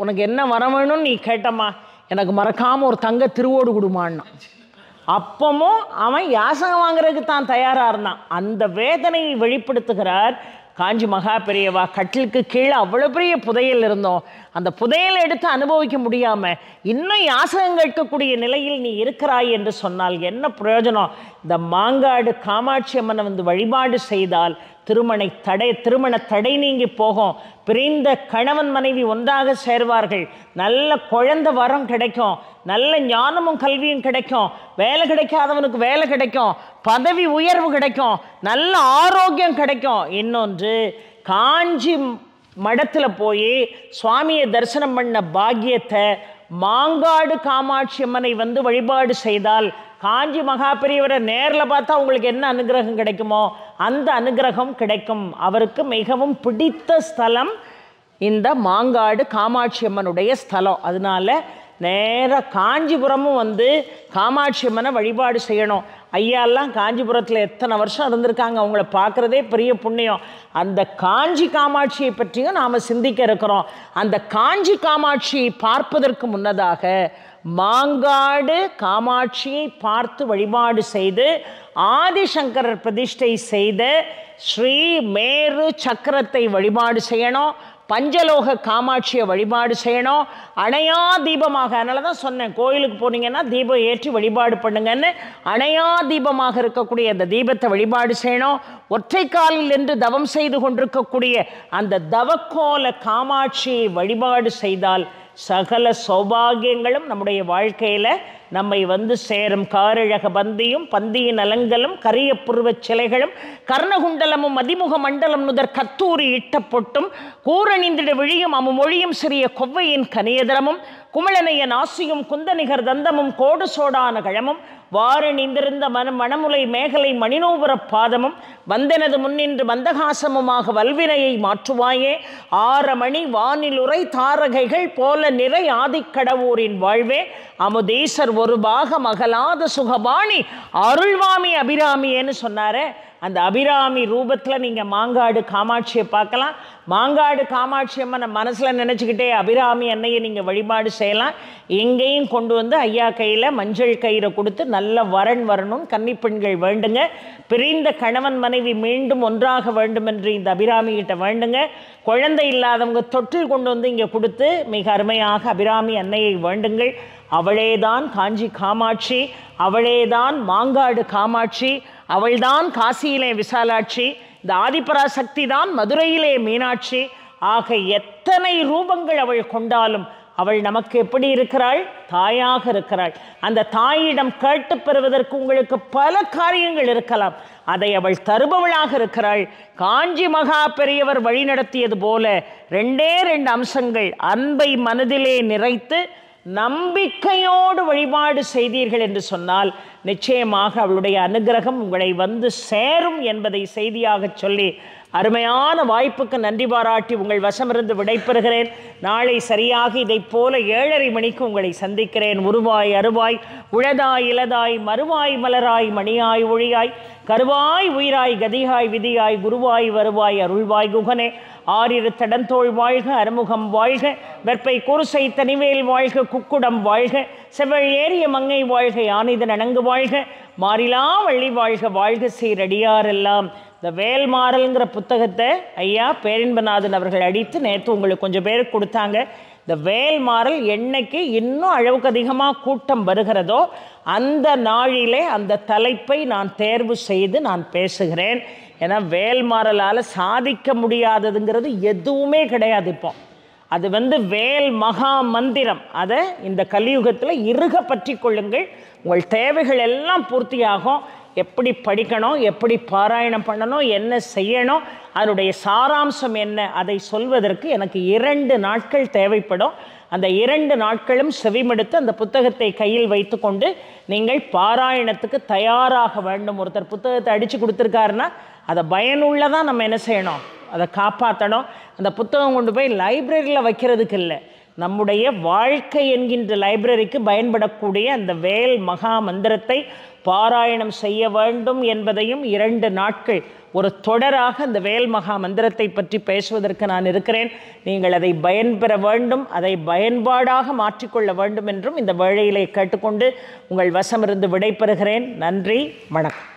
உனக்கு என்ன வர வேணும்னு நீ கேட்டம்மா, எனக்கு மறக்காமல் ஒரு தங்க திருவோடு கொடுமான்னா. அப்பமும் அவன் யாசகம் வாங்குறதுக்கு தான் தயாராக இருந்தான். அந்த வேதனையை வெளிப்படுத்துகிறார் காஞ்சி மகா பெரியவா. கட்டிலுக்கு கீழே அவ்வளோ பெரிய புதையல் இருந்தோம், அந்த புதையலை எடுத்து அனுபவிக்க முடியாமல் இன்னும் யாசகம் கேட்கக்கூடிய நிலையில் நீ இருக்கிறாய் என்று சொன்னால் என்ன பிரயோஜனம்? இந்த மாங்காடு காமாட்சி அம்மனை வந்து வழிபாடு செய்தால் திருமண தடை நீங்கி போகும். பிரிந்த கணவன் மனைவி ஒன்றாக சேர்வார்கள். நல்ல குழந்தை வரம் கிடைக்கும், நல்ல ஞானமும் கல்வியும் கிடைக்கும், வேலை கிடைக்காதவனுக்கு வேலை கிடைக்கும், பதவி உயர்வு கிடைக்கும், நல்ல ஆரோக்கியம் கிடைக்கும். இன்னொன்று காஞ்சி மடத்தில் போய் சுவாமியை தரிசனம் பண்ண பாக்கியத்தை மாங்காடு காமாட்சி அம்மனை வந்து வழிபாடு செய்தால் காஞ்சி மகா பெரியவரை நேரில் பார்த்தா உங்களுக்கு என்ன அனுகிரகம் கிடைக்குமோ அந்த அனுகிரகம் கிடைக்கும். அவருக்கு மிகவும் பிடித்த ஸ்தலம் இந்த மாங்காடு காமாட்சி அம்மனுடைய ஸ்தலம். அதனால நேராக காஞ்சிபுரமும் வந்து காமாட்சி அம்மனை வழிபாடு செய்யணும். ஐயாலாம் காஞ்சிபுரத்தில் எத்தனை வருஷம் இருந்திருக்காங்க, அவங்கள பார்க்குறதே பெரிய புண்ணியம். அந்த காஞ்சி காமாட்சியை பற்றியும் நாம் சிந்திக்க இருக்கிறோம். அந்த காஞ்சி காமாட்சியை பார்ப்பதற்கு முன்னதாக மாங்காடு காமாட்சியை பார்த்து வழிபாடு செய்து ஆதிசங்கரர் பிரதிஷ்டை செய்த ஸ்ரீ மேரு சக்கரத்தை வழிபாடு செய்யணும். பஞ்சலோக காமாட்சியை வழிபாடு செய்யணும். அணையா தீபமாக, அதனால தான் சொன்னேன் கோயிலுக்கு போனீங்கன்னா தீபம் ஏற்றி வழிபாடு பண்ணுங்கன்னு. அணையா தீபமாக இருக்கக்கூடிய அந்த தீபத்தை வழிபாடு செய்யணும். ஒற்றை காலில் என்று தவம் செய்து கொண்டிருக்கக்கூடிய அந்த தவக்கோல காமாட்சியை வழிபாடு செய்தால் சகல சௌபாகியங்களும் நம்முடைய வாழ்க்கையில் நம்மை வந்து சேரும். காரழக பந்தியும் பந்தியின் அலங்கலும் கரிய புருவச் சிலைகளும் கர்ணகுண்டலமும் மதிமுக மண்டலம் நுதர் கத்தூரி இட்ட பொட்டும் கூரணிந்திட விழியும் அமுமொழியும் சிறிய கொவ்வையின் கனியதரமும் குமிழனைய நாசியும் குந்தநிகர் தந்தமும் கோடு சோடான கழமும் வாரணிந்திருந்த மணமுலை மேகலை மணிநூபுர பாதமும் வந்தனது முன்னின்று மந்தகாசமுமாக வல்வினையை மாற்றுவாயே. 6 மணி வானிலுரை தாரகைகள் போல நிறை ஆதிக்கடவூரின் வாழ்வே அமுதீசர் ஒரு பாகம் அகலாத சுகபாணி அருள்வாமி அபிராமியேன்னு சொன்னாரே. அந்த அபிராமி ரூபத்தில் நீங்கள் மாங்காடு காமாட்சியை பார்க்கலாம். மாங்காடு காமாட்சி அம்மனை மனசில் நினச்சிக்கிட்டே அபிராமி அன்னையை நீங்கள் வழிபாடு செய்யலாம். எங்கேயும் கொண்டு வந்து ஐயா கையில் மஞ்சள் கயிறை கொடுத்து நல்ல வரன் வரணும், கன்னிப்பெண்கள் வேண்டுங்க. பிரிந்த கணவன் மனைவி மீண்டும் ஒன்றாக வேண்டும் என்று இந்த அபிராமிகிட்ட வேண்டுங்க. குழந்தை இல்லாதவங்க தொட்டில் கொண்டு வந்து இங்கே கொடுத்து மிக அருமையாக அபிராமி அன்னையை வேண்டுங்கள். அவளேதான் காஞ்சி காமாட்சி, அவளேதான் மாங்காடு காமாட்சி, அவள்தான் காசியிலே விசாலாட்சி, இந்த ஆதிபராசக்தி தான் மதுரையிலே மீனாட்சி. ஆக எத்தனை ரூபங்கள் அவள் கொண்டாலும் அவள் நமக்கு எப்படி இருக்கிறாள்? தாயாக இருக்கிறாள். அந்த தாயிடம் கேட்டு பெறுவதற்கு உங்களுக்கு பல காரியங்கள் இருக்கலாம், அதை அவள் தருபவளாக இருக்கிறாள். காஞ்சி மகா பெரியவர் வழிநடத்தியது போல 2 அம்சங்கள், அன்பை மனதிலே நிறைத்து நம்பிக்கையோடு வழிபாடு செய்தீர்கள் என்று சொன்னால் நிச்சயமாக அவளுடைய அனுகிரகம் உங்களை வந்து சேரும் என்பதை செய்தியாக சொல்லி அருமையான வாய்ப்புக்கு நன்றி பாராட்டி உங்கள் வசமிருந்து விடைபெறுகிறேன். நாளை சரியாக இதை போல 7:30 மணிக்கு உங்களை சந்திக்கிறேன். உருவாய் அருவாய் உழதாய் இலதாய் மறுவாய் மலராய் மணியாய் ஒளியாய் கருவாய் உயிராய் கதியாய் விதியாய் குருவாய் வருவாய் அருள்வாய் குகனே. 6 தடந்தோள் வாழ்க, அறுமுகம் வாழ்க, வெற்பை குருசை தனிவேல் வாழ்க, குக்குடம் வாழ்க, செவ்வள் ஏறிய மங்கை வாழ்க, யானிதன் அணங்கு வாழ்க, மாறிலா வள்ளி வாழ்க, வாழ்க சீரடியாரெல்லாம். இந்த வேல்மாறல்ங்கிற புத்தகத்தை ஐயா பேரின்பநாதன் அவர்கள் அடித்து நேற்று உங்களுக்கு கொஞ்சம் பேருக்கு கொடுத்தாங்க. இந்த வேல்மாறல் என்னைக்கு இன்னும் அளவுக்கு அதிகமாக கூட்டம் வருகிறதோ அந்த நாளிலே அந்த தலைப்பை நான் தேர்வு செய்து நான் பேசுகிறேன். ஏன்னா வேல்மாறலால் சாதிக்க முடியாததுங்கிறது எதுவுமே கிடையாது. இப்போ அது வேல் மகா மந்திரம். அதை இந்த கலியுகத்தில் இறுக பற்றி கொள்ளுங்கள், உங்கள் தேவைகள் எல்லாம் பூர்த்தியாகும். எப்படி படிக்கணும், எப்படி பாராயணம் பண்ணணும், என்ன செய்யணும், அதனுடைய சாராம்சம் என்ன, அதை சொல்வதற்கு எனக்கு 2 நாட்கள் தேவைப்படும். அந்த 2 நாட்களும் செவிமடுத்து அந்த புத்தகத்தை கையில் வைத்து கொண்டு நீங்கள் பாராயணத்துக்கு தயாராக வேண்டும். ஒருத்தர் புத்தகத்தை அடித்து கொடுத்துருக்காருன்னா அதை பயனுள்ளதாக நம்ம என்ன செய்யணும், அதை காப்பாற்றணும். அந்த புத்தகம் கொண்டு போய் லைப்ரரியில் வைக்கிறதுக்கு இல்லை, நம்முடைய வாழ்க்கை என்கின்ற லைப்ரரிக்கு பயன்படக்கூடிய அந்த வேல் மகா மந்திரத்தை பாராயணம் செய்ய வேண்டும் என்பதையும் 2 நாட்கள் ஒரு தொடராக அந்த வேல் மகா மந்திரத்தை பற்றி பேசுவதற்கு நான் இருக்கிறேன். நீங்கள் அதை பயன்பெற வேண்டும், அதை பயன்பாடாக மாற்றிக்கொள்ள வேண்டும் என்றும் இந்த வேளையிலே கேட்டுக்கொண்டு உங்கள் வசமிருந்து விடைபெறுகிறேன். நன்றி, வணக்கம்.